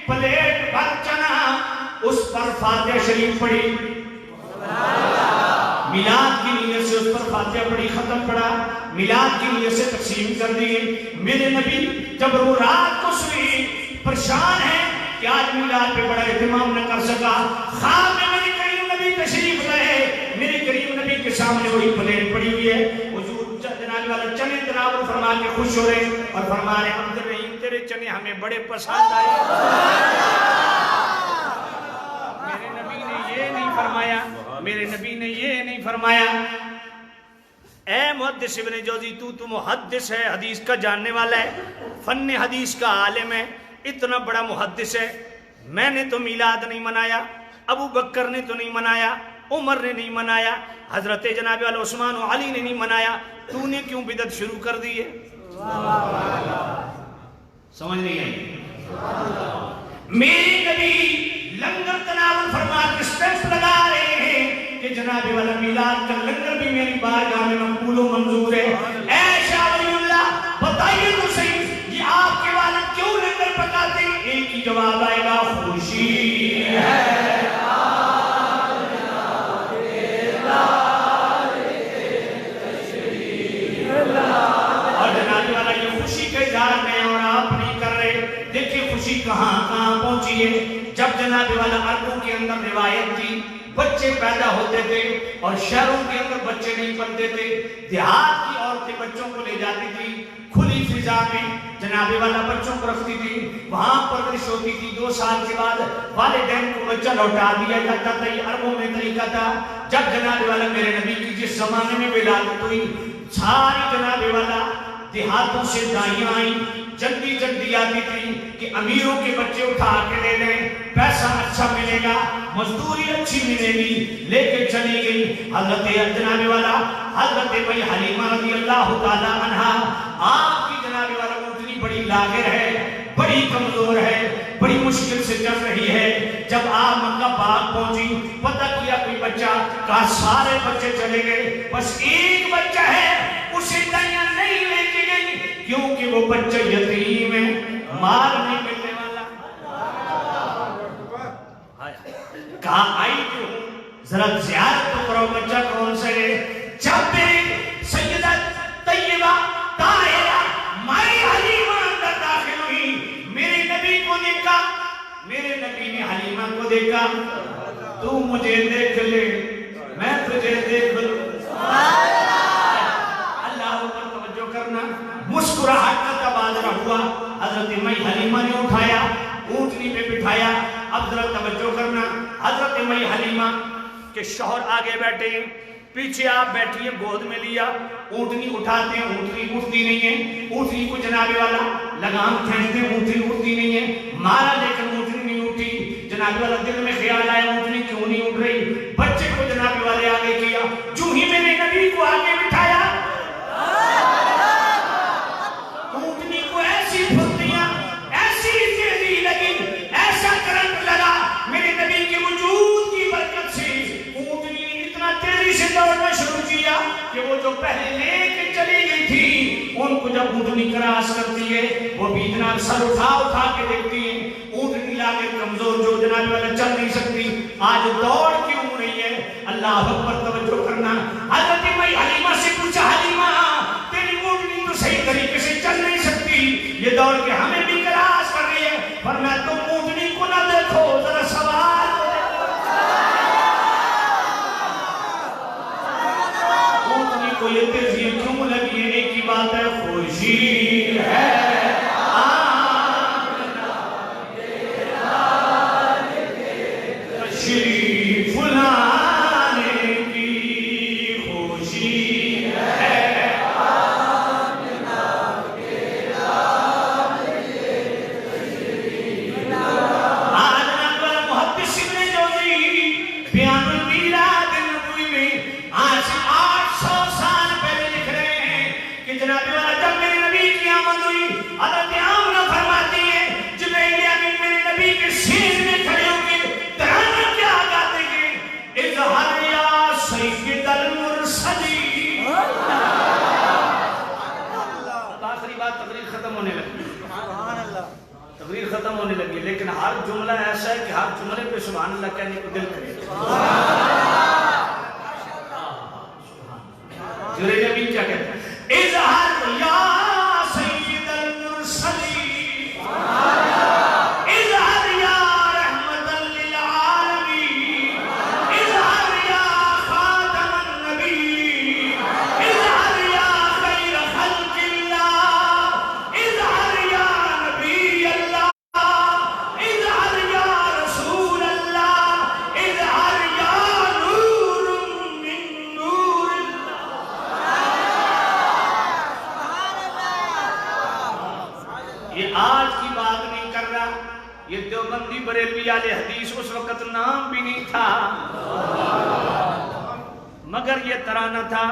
پلیٹ بھر چنا, اس پر فاتحہ شریف پڑھی, میلاد کی نیت سے اس پر فاتحہ پڑھی, ختم پڑھا, میلاد کی نیت سے تقسیم کر دیے. میرے نبی جب وہ رات کو سوئی پریشان ہے کہ آج میلاد پہ بڑا اہتمام نہ کر سکا. خواب میں میرے کریم نبی تشریف لائے, میرے کریم نبی کے سامنے وہی پلیٹ پڑی ہوئی ہے. حضور جناب والا چنے تناول فرما کے خوش ہو رہے اور فرما رہے عبد الرحیم تیرے چنے ہمیں بڑے پسند آئے. میرے نبی نے یہ نہیں فرمایا, میرے نبی نے یہ نہیں فرمایا اے محدث ابن جوزی تو محدث ہے, حدیث کا جاننے والا ہے, فن حدیث کا عالم ہے, اتنا بڑا محدث ہے. میں نے تو میلاد نہیں منایا, ابو بکر نے تو نہیں منایا, عمر نے نہیں منایا, حضرت جناب والا عثمان و علی نے نہیں منایا, تو نے کیوں بدعت شروع کر دی ہے؟ سمجھ نہیں آئی. میرے نبی لنگر تناول فرما کے سٹیمپ لگا رہے ہیں کہ جناب والا میلاد کا لنگر بھی میری بارگاہ میں مقبول و منظور ہے. اے شاہ ولی اللہ بتائیے تو صحیح یہ آپ کے والد کیوں لنگر پکاتے ہیں؟ ایک ہی جواب آئے گا, خوشی ہے. اور جناب والا یہ خوشی کا اظہار میں اور آپ نہیں کر رہے. دیکھیں خوشی کہاں کہاں پہنچی ہے. جب جناب والا عربوں کے اندر روایت تھی بچے پیدا ہوتے تھے اور شہروں کے اندر بچے نہیں بنتے تھے, دیہات کی عورتیں بچوں کو لے جاتی تھی, کھلی فضا میں جناب والا بچوں کو رکھتی تھی, وہاں پرورش ہوتی تھی. 2 سال کے بعد والدین کو بچہ لوٹا دیا جاتا تھا. یہ عربوں میں طریقہ تھا. جب جناب والا میرے نبی کی جس زمانے میں ولادت ہوئی ساری جناب والا دیہاتوں سے دائیاں آئیں, جلدی جلدی آتی تھی کہ امیروں کے بچے اٹھا کے لے لیں, پیسہ اچھا ملے گا, مزدوری اچھی ملے گی, لے کے چلی گئی. حضرت جناب والا حضرت بھائی حلیمہ رضی اللہ تعالی عنہا, آپ کی جناب والا اونٹنی بڑی لاغر ہے, بڑی کمزور ہے, بڑی مشکل سے چل رہی ہے. جب آپ مکہ پاک پہنچی پتہ کیا کوئی بچہ, کہا سارے بچے چلے گئے, بس ایک بچہ ہے, اسے دائیاں نہیں لے کے گئی کیونکہ وہ بچہ یتیم ہے, مال نہیں ملنے والا. کہا آئی کیوں, ذرا زیارت تو کرو, بچہ کون سے ہے. جب میری سیدہ طیبہ طاہرہ مائی حلیمہ اندر داخل ہوئی, میرے نبی کو دیکھا, میرے نبی نے حلیمہ کو دیکھا, تو مجھے دیکھ لے میں تجھے دیکھ لوں. اللہ پر توجہ کرنا. مسکراہٹ کا تبادلہ ہوا. حضرت مائی حلیمہ نے اٹھایا, اونٹنی پہ بٹھایا. اب ذرا توجہ کرنا, حضرت مائی حلیمہ کے شوہر آگے بیٹھے ہیں, پیچھے آپ بیٹھیے, گود میں لیا, اونٹنی اٹھاتے ہیں, اونٹنی اٹھتی نہیں ہے. اونٹنی کو جناب والا لگام کھینچتے ہیں, اونٹنی اٹھتی نہیں ہے. مارا لیکن اونٹنی نہیں اٹھی. جناب والا دل میں خیال آیا اونٹنی کیوں نہیں اٹھ رہی. اونٹنی کراس کرتی ہے وہ بھی جناب سر اٹھا کے دیکھتی ہیں اونٹنی لاگے کمزور جو جناب والا چل نہیں سکتی آج دوڑ کیوں نہیں ہے اللہ اکبر توجہ کرنا حضرت حلیمہ سے پوچھا حلیمہ تیری اونٹنی تو صحیح طریقے سے چل نہیں سکتی یہ دوڑ کے ہمیں بھی کراس کر رہی ہے فرمایا تم اونٹنی کو نہ دیکھو ذرا سوال اونٹنی کو یہ تیزی کیوں لگی ہے ایک ہی بات ہے خوشی ہے شریف لانے کی خوشی ہے آج نقل محدث ابن جوزی بیان المیلاد النبوی میں آج سے 800 سال پہلے لکھ رہے ہیں کہ جناب والا جب میرے نبی کی آمد ہوئی حضرت آمنہ فرماتی ہے جبرائیل امین میرے نبی کے سینے میں کھڑے ہو کے ترانہ کیا گاتے ہیں اظہر یا سید المرسلی آخری بات تقریر ختم ہونے لگی تقریر ختم ہونے لگی لیکن ہر جملہ ایسا ہے کہ ہر جملے پہ سبحان اللہ کہنے کو دل کرے جبرائیل امین کیا کہتے ہیں اظہر یا سید المرسلی اظہر یا رحمت للعالمین اظہر یا خاتم النبی اظہر یا خیر خلق اللہ اظہر یا نبی اللہ اظہر یا رسول اللہ اظہر یا نور من نور یہ آج کی بات نہیں کر رہا یہ دیوبندی بریلوی اہل حدیث اس وقت نام بھی نہیں تھا مگر یہ ترانہ تھا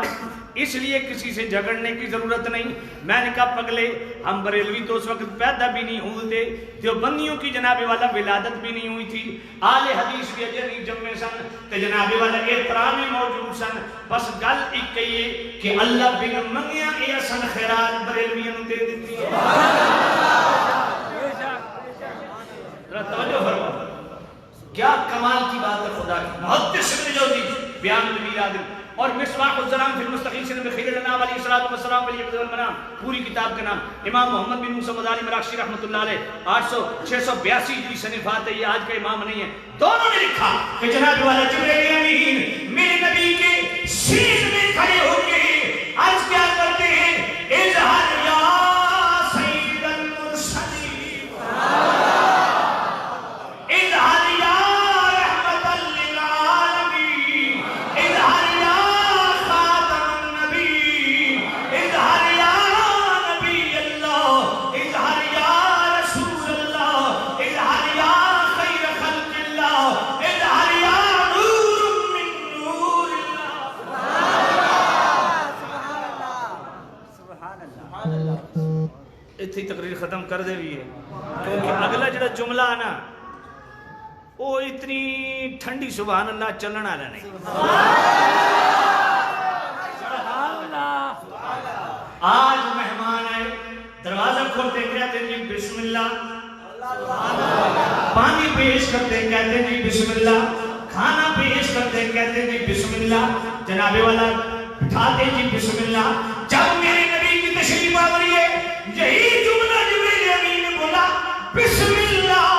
اس لیے کسی سے جھگڑنے کی ضرورت نہیں میں نے کہا پگلے ہم بریلوی تو اس وقت پیدا بھی نہیں ہوئے تھے دیوبندیوں کی جناب والا ولادت بھی نہیں ہوئی تھی اہل حدیث بھی اجے نہیں جمے سن تے جناب والا احترام موجود سن بس گل ایک ہے کہ اللہ بن منگیا اے سن خیرات بریلویوں نوں دے دتی ہے ذرا توجہ فرماؤ کیا کمال کی بات ہے خدا کی محدث ابن جوزی بیان المیلاد اور مصباح الظلام فی المستغیثین بخیر الانام علیہ الصلوۃ والسلام علیہ المنام پوری کتاب کا نام امام محمد بن موسی مدانی مراکشی رحمۃ اللہ علیہ 682 ہجری صنفات ہے یہ آج کا امام نہیں ہے دونوں نے لکھا کہ جناب والا جبرائیل امین میرے نبی کے سینے میں کھڑے ہو کے عرض کیا کرتے ہیں اظہر یا سید المرسلین اظہر یا رحمت للعالمین اظہر یا خاتم النبی اظہر یا نبی اللہ اظہر یا رسول اللہ اظہر یا خیر خلق اللہ اظہر یا نور من نور اللہ اتنی تقریر ختم کر دے بھی ہے کیونکہ اگلا جڑا جملہ ہے نا وہ اتنی ٹھنڈی سبحان اللہ چلن والا نہیں آج مہمان آئے دروازہ کھولتے کہتے ہیں جی بسم اللہ پانی پیش کرتے کہتے ہیں جی بسم اللہ کھانا پیش کرتے کہتے ہیں جی بسم اللہ جناب والا بٹھاتے جی بسم اللہ جب میرے نبی کی تشریف آوری ہے یہی جملہ جبرائیل امین نے بولا بسم اللہ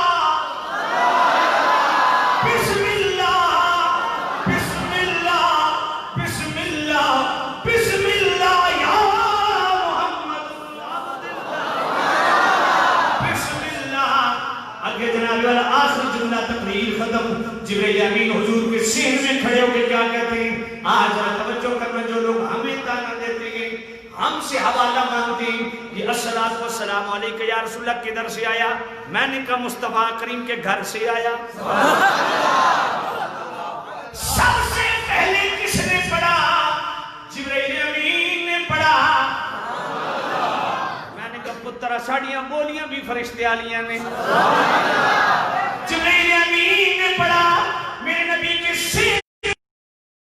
بسم اللہ بسم اللہ بسم اللہ بسم اللہ یا محمد بسم اللہ آگے جناب والا آخری جملہ تقریر ختم جبرائیل امین حضور کے سینے میں کھڑے ہو کے کیا کہتے ہیں آج توجہ کرنا جو لوگ ہمیں تانا دیتے ہیں ہم سے حوالہ مانگتے ہیں یہ الصلاۃ والسلام علیکہ یا رسول اللہ کدھر سے آیا میں نے کہا مصطفیٰ کریم کے گھر سے آیا سب سے پہلے کس نے پڑھا جبرائیل امین نے پڑھا میں نے کہا پترہ ساڑیاں بولیاں بھی فرشتے آلیاں نے جبرائیل امین نے پڑھا میرے نبی کے سینے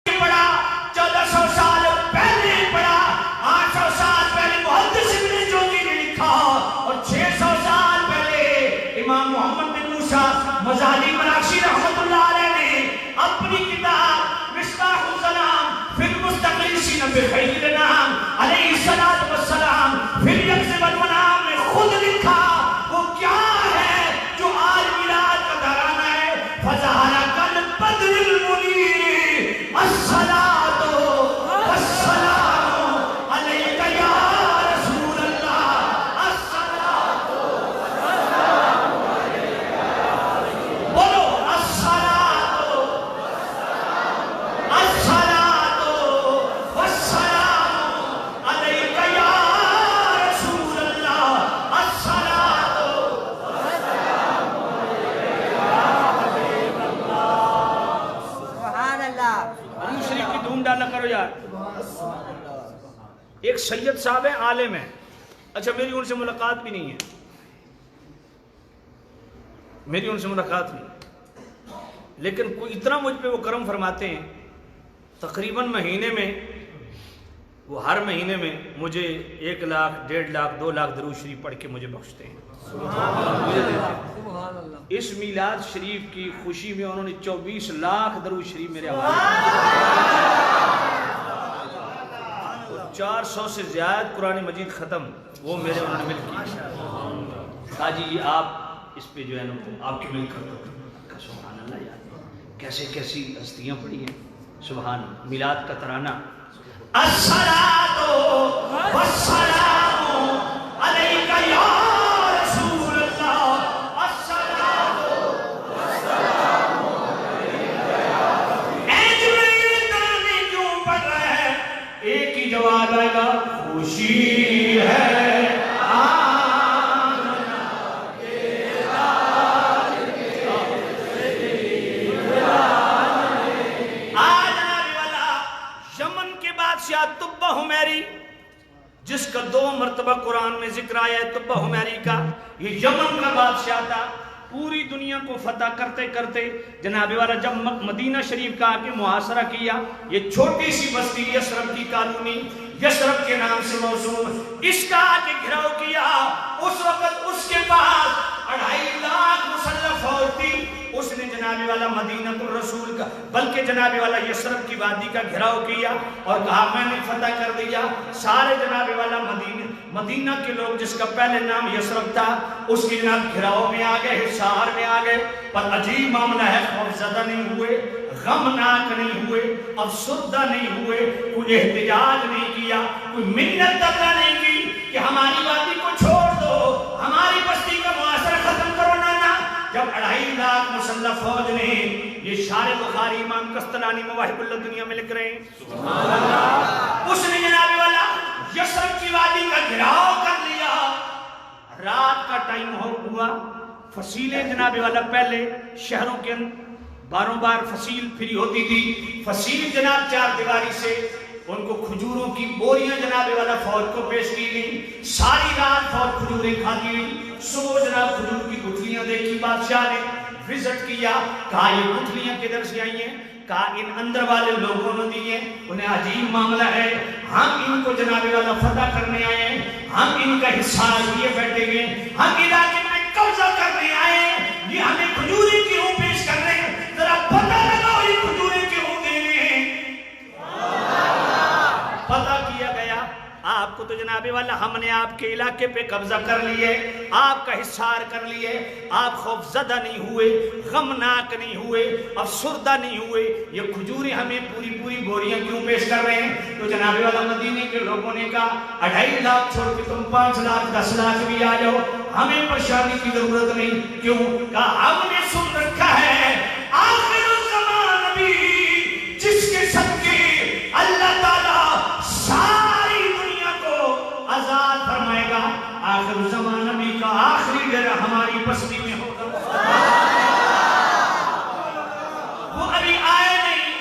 پڑھا 1400 سال پہلے پڑھا 800 سال پہلے محدث ابن جوزی نے امام محمد بن موسیٰ مزاحلی مراکشی رحمت اللہ علیہ نے اپنی کتاب مصباح الظلام فی المستغیثین بخیر الانام علیہ السلام فی الیقظ والمنام میں خود لکھا وہ کیا ہے جو آج میلاد کا ترانہ ہے. فظہر کالبدر المنیر الصلاۃ والسلام علیک یا رسول اللہ. الصلاۃ والسلام علیک یا رسول اللہ. بولو الصلاۃ والسلام علیک یا رسول اللہ. الصلاۃ سبحان اللہ. درود شریف کی دھوم ڈالا کرو یار. ایک سید صاحب ہیں، عالم ہیں. اچھا میری ان سے ملاقات بھی نہیں ہے، میری ان سے ملاقات نہیں، لیکن کوئی اتنا مجھ پہ وہ کرم فرماتے ہیں، تقریباً مہینے میں وہ ہر مہینے میں مجھے 1 لاکھ 1.5 لاکھ 2 لاکھ درود شریف پڑھ کے مجھے بخشتے ہیں، مجھے دیتے ہیں. اس میلاد شریف کی خوشی میں انہوں نے 24 لاکھ درود شریف میرے حوالے کیے. 400 سے زیادہ قرآن مجید ختم وہ میرے انہوں نے مل کی. کہا جی یہ آپ اس پہ جو ہے نا آپ کی مل کر دو. سبحان اللہ یار، کیسے کیسی ہستیاں پڑی ہیں. سبحان اللہ. میلاد کا ترانہ الصلاۃ والسلام علیک یا رسول اللہ. الصلاۃ والسلام علیک یا رسول اللہ. اے جبریل ترانے کیوں پڑھ رہے ہیں؟ ایک ہی جواب آئے گا، خوشی ہے طبہ حمیری، جس کا 2 مرتبہ قرآن میں ذکر آیا ہے. طبہ حمیری کا یہ یمن کا بادشاہ تھا. پوری دنیا کو فتح کرتے کرتے جناب والا جب مدینہ شریف کا آگے محاصرہ کیا، یہ چھوٹی سی بستی یثرب کی کالونی، یثرب کے نام سے موسوم، اس کا آگے گھراؤ کیا. اس وقت اس کے پاس 2.5 لاکھ مسلح فوج تھی. اس نے جناب والا مدینہ الرسول کا بلکہ جناب والا یثرب کی وادی کا گھراؤ کیا اور کہا میں نے فتح کر دیا. سارے جناب والا مدینہ کے لوگ جس کا پہلے نام یثرب تھا اس کی جناب گھراؤ میں آ گئے، حصار میں آ گئے. پر عجیب معاملہ ہے، خوفزدہ نہیں ہوئے، غمناک نہیں ہوئے، افسردہ نہیں ہوئے، کوئی احتجاج نہیں کیا، کوئی منت تبدہ نہیں کی کہ ہماری وادی کو چھوڑ دو، ہماری بستی کا محاصرہ ختم کرو. نہ جب 2.5 لاکھ مسلح فوج نے، یہ شارح بخاری امام قسطلانی مواہب اللہ دنیا میں لکھ رہے ہیں، سبحان اللہ، اس نے جناب والا یثرب کی وادی کا گھراؤ کر لیا. رات کا ٹائم ہوا، فصیلیں جناب والا پہلے شہروں کے باروں بار فصیل پھری ہوتی تھی. فصیل جناب 4 دیواری سے ان کو کھجوروں کی بوریاں جناب والا فوج کو پیش کی گئی. ساری رات فوج کھجوریں کھاتی ہوئی. صبح جناب کھجور کی گٹھلیاں دیکھی. بادشاہ نے وزٹ کیا، کہا یہ گٹھلیاں کدھر سے آئی ہیں؟ کہا ان اندر والے لوگوں نے دی ہیں. انہیں عجیب معاملہ ہے، ہم ان کو جناب والا فتح کرنے آئے ہیں، ہم ان کا حصہ لیے بیٹھے گئے، ہم علاقے میں قبضہ کرنے آئے ہیں، یہ ہمیں کھجوریں کیوں پیش کر رہے ہیں؟ ذرا پتہ لگاؤ یہ کھجوریں کیوں دے رہے ہیں. پتہ کیا گیا، آپ کو تو جناب والا ہم نے آپ کے علاقے پہ قبضہ کر لیے، آپ کا حصار کر لیے. آپ خوفزدہ نہیں ہوئے، غمناک نہیں ہوئے، افسردہ نہیں ہوئے. یہ کھجوریں ہمیں پوری بوریاں کیوں پیش کر رہے ہیں؟ تو جناب والا مدینے کے لوگوں نے کہا 2.5 لاکھ چھوڑ کے تم 5 لاکھ 10 لاکھ بھی آ جاؤ، ہمیں پریشانی کی ضرورت نہیں. کیوں؟ کہا ہم نے سن رکھا ہے آخر الزمان نبی جس کے صدقے اللہ تعالیٰ ساری دنیا کو آزاد فرمائے گا. آخر الزمان نبی کا آخری ڈیرا ہماری بستی میں ہوگا. وہ ابھی آئے نہیں،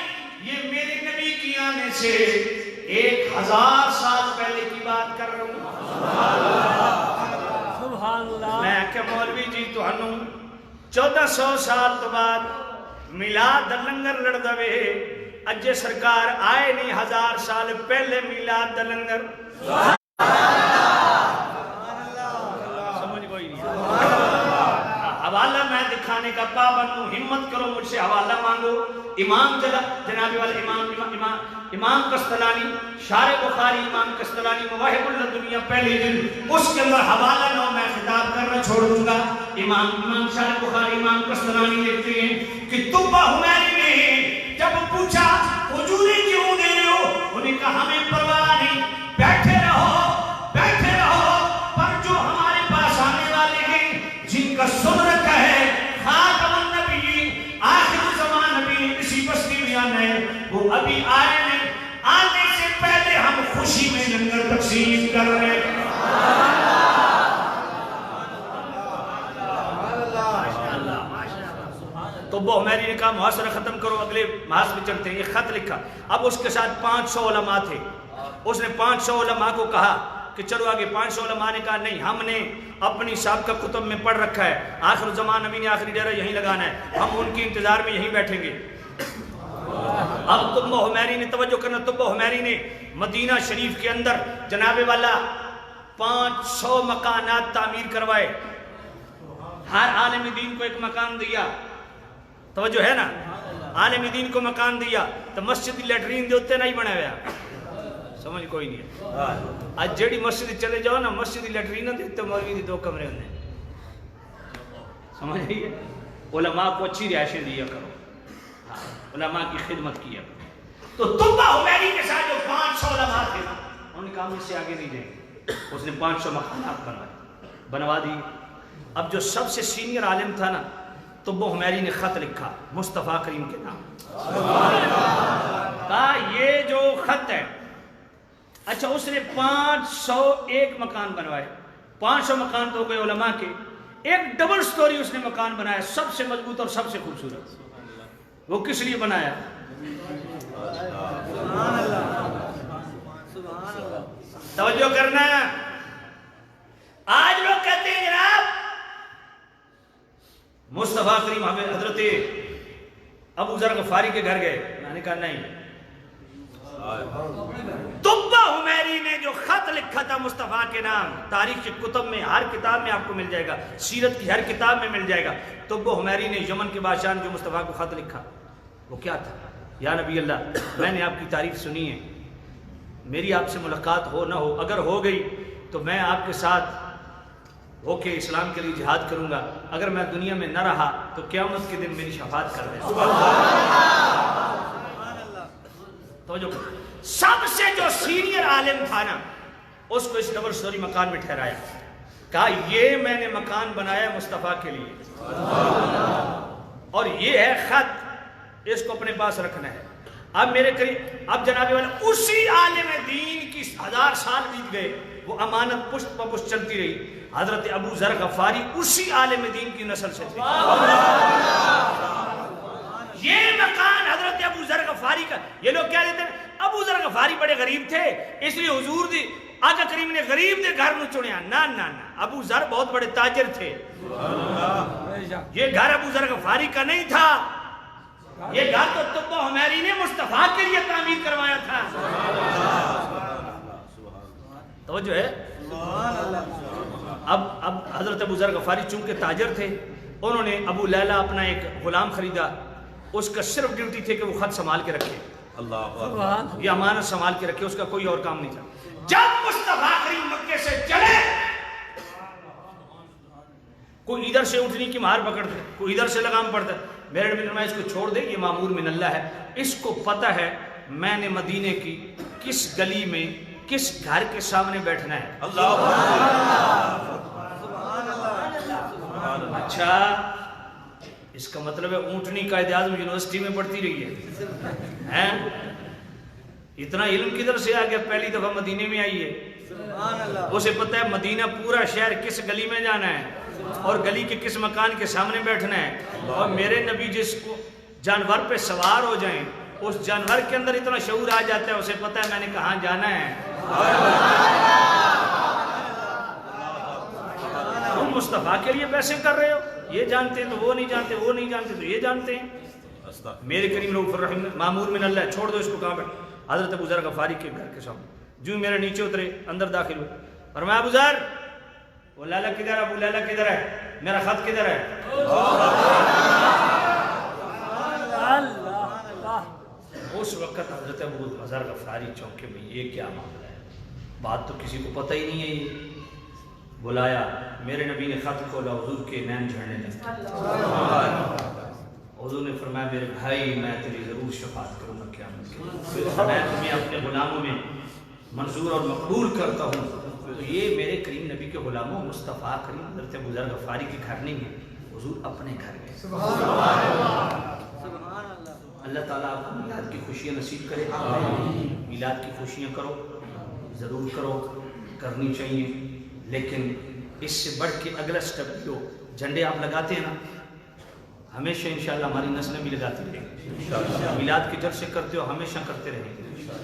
یہ میرے نبی کی آنے سے 1000 سال پہلے کی بات کر رہا ہوں. سبحان اللہ. میں کہ مولوی جی تو ہنوں 1400 سال تو بعد میلاد دا لنگر لڑ دوے. اجے سرکار آئے نہیں 1000 سال پہلے میلاد دا لنگر. سمجھ کوئی نہیں. بنایا دکھانے کا پابند ہوں، ہمت کرو مجھ سے حوالہ مانگو۔ امام جناب والے امام قسطلانی شارح بخاری، امام قسطلانی مواہب الدنیا پہلی جلد، اس کے اندر حوالہ نو میں خطاب کرنا چھوڑ دوں گا۔ امام شارح بخاری امام قسطلانی لکھتے ہیں کہ تبہ حمیری نے جب پوچھا حضور کیوں دے رہے ہو، انہیں کہا ہمیں پرواہ نہیں، بیٹھے رہو پر جو ہمارے پاس آنے والے ہیں جن کا سن رکھا ہے خاتم النبیین آخر زمان نبی کسی بستی میں آنا ہے، وہ ابھی آئے نہیں، آنے سے پہلے ہم خوشی میں لنگر تقسیم کر رہے ہیں۔ تو وہ حمیری نے کہا محاصرہ ختم کرو، اگلے محاصرے میں چلتے ہیں۔ یہ خط لکھا، اب اس کے ساتھ 500 علماء تھے، اس نے 500 علماء کو کہا کہ چلو آگے۔ 500 علماء نے کہا نہیں، ہم نے اپنی سابقہ کتب میں پڑھ رکھا ہے آخر زمان نبی نے آخری ڈیرہ یہیں لگانا ہے، ہم ان کی انتظار میں یہیں بیٹھیں گے۔ اب تبہ حمیری نے توجہ کرنا، تبہ حمیری نے مدینہ شریف کے اندر جناب والا 500 مکانات تعمیر کروائے، ہر عالم دین کو ایک مکان دیا، توجہ ہے نا، عالم دین کو مکان دیا تو مسجد لیٹرین دے ہوتے نہیں بنا ہوا، سمجھ کوئی نہیں ہے۔ آج جیڑی مسجد چلے جاؤ نا، مسجد لیٹرین نہ دیتے، مولوی دی 2 کمرے ہونے، سمجھ رہی ہے۔ علماء کو اچھی رہائشیں دیا کرو، علماء کی خدمت کیا۔ تو تبہ حمیری کے ساتھ جو 500 علماء تھے انہوں نے کہا ہم اس سے آگے نہیں جائیں، اس نے 500 مکانات بنوا دی۔ اب جو سب سے سینئر عالم تھا نا، تبہ حمیری نے خط لکھا مصطفیٰ کریم کے نام، کہا یہ جو خط ہے، اچھا اس نے 501 مکان بنوائے، 500 مکان تو ہو گئے علماء کے، ایک ڈبل سٹوری اس نے مکان بنایا، سب سے مضبوط اور سب سے خوبصورت۔ وہ کس لیے بنایا؟ توجہ کرنا، آج لوگ کہتے ہیں جناب مصطفیٰ کریم ہمیں حضرت ابو ذر غفاری کے گھر گئے، میں نے کہا نہیں، تبہ حمیری نے جو خط لکھا تھا مصطفیٰ کے نام، تاریخ کی کتب میں ہر کتاب میں آپ کو مل جائے گا، سیرت کی ہر کتاب میں مل جائے گا۔ تبہ حمیری نے یمن کے بادشاہ نے جو مصطفیٰ کو خط لکھا وہ کیا تھا؟ یا نبی اللہ، میں نے آپ کی تعریف سنی ہے، میری آپ سے ملاقات ہو نہ ہو، اگر ہو گئی تو میں آپ کے ساتھ ہو کے اسلام کے لیے جہاد کروں گا، اگر میں دنیا میں نہ رہا تو قیامت کے دن میری شفاعت کر دیں۔ تو جو سب سے جو سینئر عالم تھا نا، اس کو اس ڈبل سٹوری مکان میں ٹھہرایا، کہا یہ میں نے مکان بنایا مصطفیٰ کے لیے، اور یہ ہے خط، اس کو اپنے پاس رکھنا ہے۔ اب میرے قریب، اب جناب والا اسی عالم دین کی 1000 سال بیت گئے، وہ امانت پشت پہ پشت چلتی رہی۔ حضرت ابو ذر غفاری اسی عالم دین کی نسل سے تھے۔ یہ مکان حضرت ابو ذر غفاری کا، یہ لوگ کیا دیتے ہیں ابو ذر غفاری بڑے غریب تھے اس لیے حضور دی آقا کریم نے غریب دے گھر نو چنیا، نہ نہ نہ، ابو ذر بہت بڑے تاجر تھے، یہ گھر ابو ذر غفاری کا نہیں تھا، یہ گھر تو تبہ حمیری نے مصطفیٰ کے لیے تعمیر کروایا تھا۔ توجہ ہے۔ اب حضرت ابو ذر غفاری چونکہ تاجر تھے، انہوں نے ابو لیلہ اپنا ایک غلام خریدا، اس کا صرف ڈیوٹی تھی کہ وہ خط سنبھال کے رکھے، یہ امانت سنبھال کے رکھے، اس کا کوئی اور کام نہیں تھا۔ جب مصطفیٰ کریم مکے سے چلے، کوئی ادھر سے اونٹنی کی مہار پکڑتے، کوئی ادھر سے لگام پڑتا، میرے نبی نے فرمایا اس کو چھوڑ دے، یہ مامور من اللہ ہے، اس کو پتہ ہے میں نے مدینے کی کس گلی میں کس گھر کے سامنے بیٹھنا ہے۔ اچھا، اس کا مطلب ہے اونٹنی قائد اعظم یونیورسٹی میں پڑھتی رہی ہے، اتنا علم کدھر سے آ گیا؟ پہلی دفعہ مدینے میں آئی ہے، اسے پتہ ہے مدینہ پورا شہر کس گلی میں جانا ہے اور گلی کے کس مکان کے سامنے بیٹھنا ہے، اور میرے نبی جس کو جانور پہ سوار ہو جائیں اس جانور کے اندر اتنا شعور آ جاتا ہے، اسے پتہ ہے میں نے کہاں جانا ہے۔ تم مصطفیٰ کے لیے پیسے کر رہے ہو، یہ جانتے ہیں تو وہ نہیں جانتے، وہ نہیں جانتے تو یہ جانتے ہیں۔ میرے کریم رؤوف الرحیم مامور من اللہ، چھوڑ دو اس کو، کہاں بیٹھ؟ حضرت ابو ذر غفاری کے گھر کے سامنے، جو میرے نیچے اترے اندر داخل ہوئے، فرمایا ابو ذر، وہ لالا کدھر ہے؟ ابو لالا کدھر ہے؟ میرا خط کدھر ہے؟ اس وقت حضرت ابو ذر غفاری چونکے میں یہ کیا معاملہ ہے، بات تو کسی کو پتہ ہی نہیں ہے۔ یہ بلایا، میرے نبی نے خط کھولا، حضور کے نین جھڑنے لگے۔ حضور نے فرمایا میرے بھائی میں تیری ضرور شفاعت کروں گا قیامت کے دن، میں تمہیں اپنے غلاموں میں منظور اور مقبول کرتا ہوں۔ تو یہ میرے کریم نبی کے غلاموں مصطفیٰ کریم حضرت ابو ذر غفاری کے گھر نہیں ہے، حضور اپنے گھر میں۔ اللہ تعالیٰ آپ کو میلاد کی خوشیاں نصیب کرے۔ میلاد کی خوشیاں کرو، ضرور کرو، کرنی چاہیے، لیکن اس سے بڑھ کے اگلا سٹیپ جو جھنڈے آپ لگاتے ہیں نا، ہمیشہ انشاءاللہ ہماری نسلیں بھی لگاتی رہیں گے۔ میلاد کے جلسے کرتے ہو ہمیشہ کرتے رہیں گے۔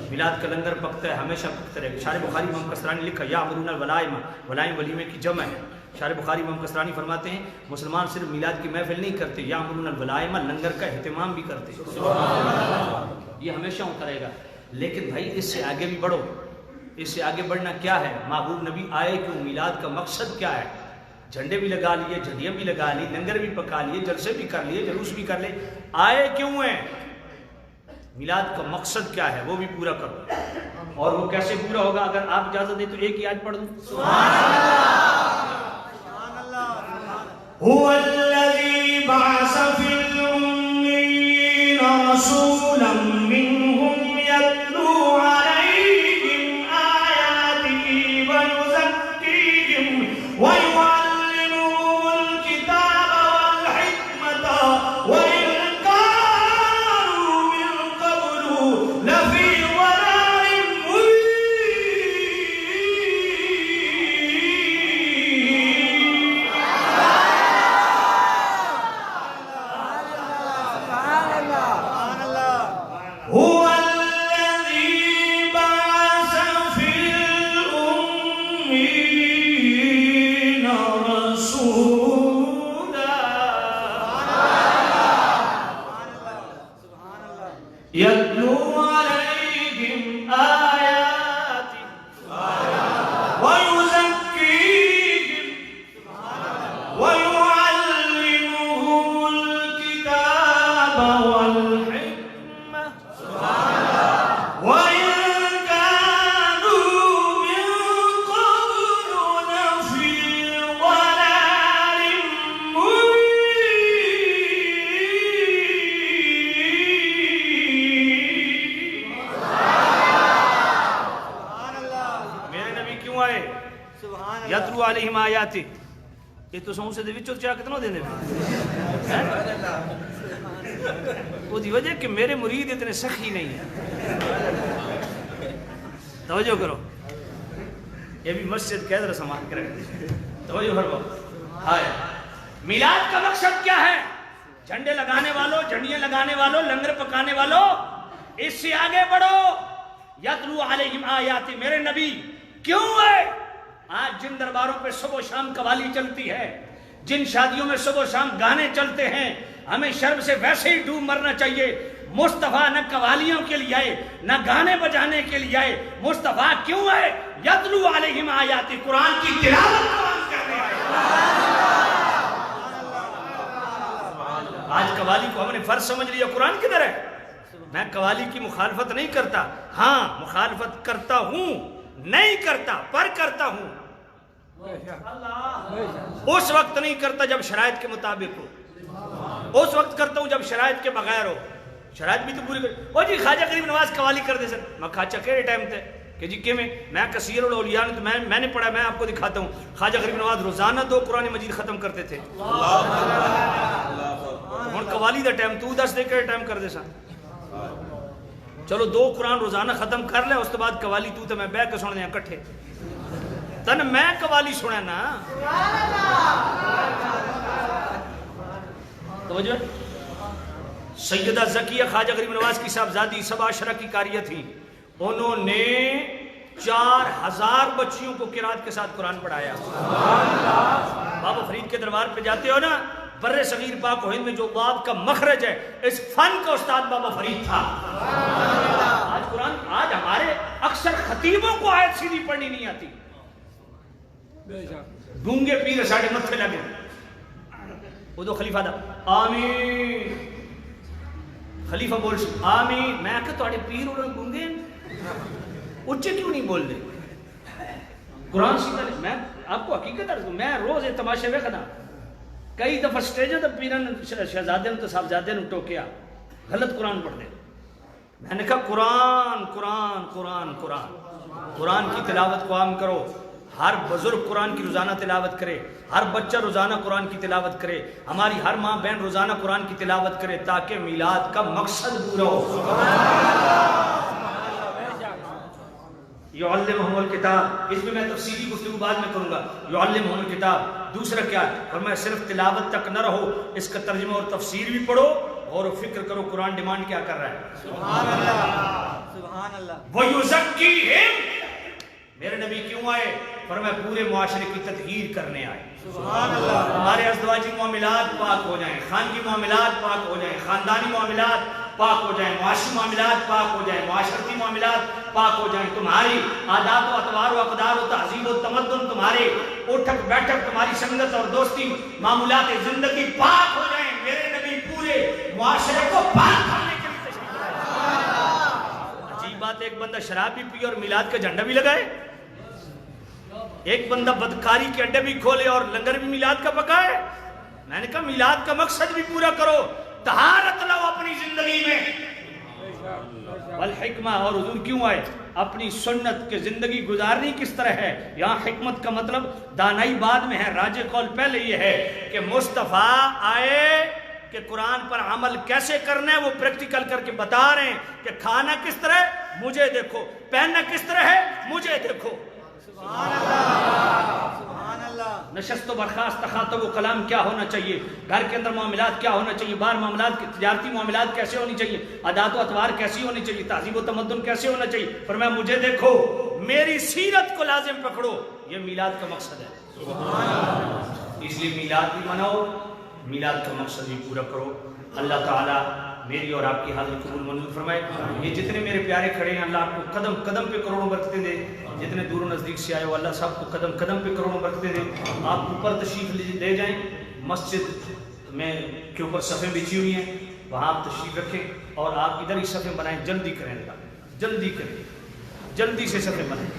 میلاد کا لنگر پکتا ہے ہمیشہ پکتا رہے گا۔ شارح بخاری امام قسطلانی لکھا یا امرون الولائم، ولائم ولیمے کی جمع ہے۔ شارح بخاری امام قسطلانی فرماتے ہیں مسلمان صرف میلاد کی محفل نہیں کرتے، یا امرون الولائم لنگر کا اہتمام بھی کرتے۔ یہ ہمیشہ ہوتا رہے گا، لیکن بھائی اس سے آگے بھی بڑھو۔ اس سے آگے بڑھنا کیا ہے؟ محبوب نبی آئے کیوں؟ میلاد کا مقصد کیا ہے؟ جھنڈے بھی لگا لیے، جھنڈیاں بھی لگا لی، لنگر بھی پکا لیے، جلسے بھی کر لیے، جلوس بھی کر لے، آئے کیوں ہیں؟ میلاد کا مقصد کیا ہے وہ بھی پورا کرو۔ اور وہ کیسے پورا ہوگا؟ اگر آپ اجازت دیں تو ایک ہی آیت پڑھ دوں۔ هو الذي بعث في الأميين رسولا منهم يتلو عليهم آياته ويزكيهم ويعلمهم الكتاب والحكمة وإن كانوا من قبل لفي ضلال مبين۔ هو الذي بعث في الأميين رسولا يتلو عليهم آياته ويزكيهم ويعلمهم الكتاب والحكمة وإن كانوا من قبل لفي ضلال مبين۔ میرے نبی کیوں آئے؟ یتلو علیہم آیاتی، یہ تو سون سے دے وچوں چا کتنا دے دے وہ دی وجہ کہ میرے مرید اتنے سخی نہیں ہیں۔ توجہ کرو، یہ بھی مسجد قید رسمان کرے، توجہ فرماؤ۔ ہائے میلاد کا مقصد کیا ہے؟ جھنڈے لگانے والوں، جھنڈیاں لگانے والوں، لنگر پکانے والوں، اس سے آگے بڑھو۔ یتلو علیہم آیاتی، میرے نبی کیوں ہے؟ آج جن درباروں پہ صبح و شام قوالی چلتی ہے، جن شادیوں میں صبح و شام گانے چلتے ہیں، ہمیں شرم سے ویسے ہی ڈوب مرنا چاہیے۔ مصطفیٰ نہ قوالیوں کے لیے آئے، نہ گانے بجانے کے لیے آئے، مصطفیٰ کیوں آئے؟ یتلو علیہم آیاتی، قرآن کی تلاوت کرنے آئے۔ آج قوالی کو ہم نے فرض سمجھ لیا، قرآن کدھر ہے؟ میں قوالی کی مخالفت نہیں کرتا، ہاں مخالفت کرتا ہوں، نہیں کرتا پر کرتا ہوں۔ اس وقت نہیں کرتا جب شرائط کے مطابق ہو، اس وقت کرتا ہوں جب شرائط کے بغیر ہو۔ شرائط بھی تو پوری کر۔ او جی خواجہ غریب نواز قوالی کر دے سر، میں خواجہ کہڑے ٹائم تے کہ جی کہ میں کثیر الاولیاء نے تو میں نے پڑھا، میں آپ کو دکھاتا ہوں۔ خواجہ غریب نواز روزانہ 2 قرآن مجید ختم کرتے تھے۔ ہن قوالی دا ٹائم تو دس دے کہڑے ٹائم کر دے سر؟ چلو 2 قرآن روزانہ ختم کر لے، اس کے بعد قوالی تو میں بہ کے سن دیا کٹھے تن میں قوالی سنا نا۔ توجہ، سیدہ زکیہ خواجہ غریب نواز کی صاحبزادی 7 عشرہ کی قاریہ تھی، انہوں نے 4000 بچیوں کو قرات کے ساتھ قرآن پڑھایا۔ بابا فرید کے دربار پہ جاتے ہو نا، بر صغیر پاک و ہند میں جو باب کا مخرج ہے، اس فن کا استاد بابا فرید تھا۔ آج قرآن، آج ہمارے اکثر خطیبوں کو آیت سیدھی پڑھنی نہیں آتی، گونگے پیر ساڑھے متھے لگے، وہ دو خلیفہ دا آمین خلیفہ بول آمین میں کہ تھوڑے پیر اور گونگے اچھے کیوں نہیں بول دے قرآن سیدھا میں آپ کو حقیقت عرض میں روز یہ تماشے ویکھدا کئی دفعہ سٹیجوں تے پیرن شہزادے تے صاحبزادے نوں ٹوکیا غلط قرآن پڑھ دے میں نے کہا قرآن قرآن قرآن قرآن قرآن کی تلاوت کو عام کرو ہر بزرگ قرآن کی روزانہ تلاوت کرے ہر بچہ روزانہ قرآن کی تلاوت کرے ہماری ہر ماں بہن روزانہ قرآن کی تلاوت کرے تاکہ میلاد کا مقصد پورا ہو یعلمہم الکتاب اس میں میں تفصیلی گفتگو بعد میں کروں گا یعلمہم الکتاب دوسرا کیا ہے اور میں صرف تلاوت تک نہ رہو اس کا ترجمہ اور تفسیر بھی پڑھو غور و فکر کرو قرآن ڈیمانڈ کیا کر رہا ہے سبحان اللہ سبحان اللہ وَيُزَكِّيهِمْ میرے نبی کیوں آئے فرمایا پورے معاشرے کی تطہیر کرنے آئے سبحان اللہ ہمارے ازدواجی معاملات پاک ہو جائیں خانگی معاملات پاک ہو جائیں خاندانی معاملات پاک ہو جائیں معاشی معاملات پاک ہو جائیں معاشرتی معاملات پاک ہو جائیں تمہاری عادات و اطوار و اقدار و تہذیب و تمدن تمہارے اٹھک بیٹھک تمہاری سنگت اور دوستی معمولات زندگی پاک ہو جائیں میرے نبی پورے معاشرے کو پاک کرنے کے لیے تشریف لائے عجیب بات ایک بندہ شراب بھی پی اور میلاد کا جھنڈا بھی لگائے ایک بندہ بدکاری کے اڈے بھی کھولے اور لنگر بھی میلاد کا پکائے میں نے کہا میلاد کا مقصد بھی پورا کرو طہارت لاؤ اپنی زندگی میں والحکمہ اور حضور کیوں آئے اپنی سنت کے زندگی گزارنی کس طرح ہے یہاں حکمت کا مطلب دانائی بعد میں ہے راج قول پہلے یہ ہے کہ مصطفیٰ آئے کہ قرآن پر عمل کیسے کرنا ہے وہ پریکٹیکل کر کے بتا رہے ہیں کہ کھانا کس طرح ہے مجھے دیکھو پہننا کس طرح ہے مجھے دیکھو سبحان اللہ سبحان اللہ نشست و برخاست تخاطب و کلام کیا ہونا چاہیے گھر کے اندر معاملات کیا ہونا چاہیے باہر معاملات تجارتی معاملات کیسے ہونی چاہیے عادات و اطوار کیسی ہونی چاہیے تہذیب و تمدن کیسے ہونا چاہیے فرمایا مجھے دیکھو میری سیرت کو لازم پکڑو یہ میلاد کا مقصد ہے سبحان اللہ اس لیے میلاد بھی مناؤ میلاد کا مقصد بھی پورا کرو اللہ تعالیٰ میری اور آپ کی حاضری قبول منظور فرمائے یہ جتنے میرے پیارے کھڑے ہیں اللہ آپ کو قدم قدم پہ کروڑوں برکتیں دے جتنے دور و نزدیک سے آئے ہو اللہ صاحب کو قدم قدم پہ کروڑوں برکتیں دے آپ اوپر تشریف لے جائیں مسجد میں کے اوپر صفیں بچھی ہوئی ہیں وہاں آپ تشریف رکھیں اور آپ ادھر ہی صفیں بنائیں جلدی کریں اللہ جلدی کریں جلدی سے صفیں بنائیں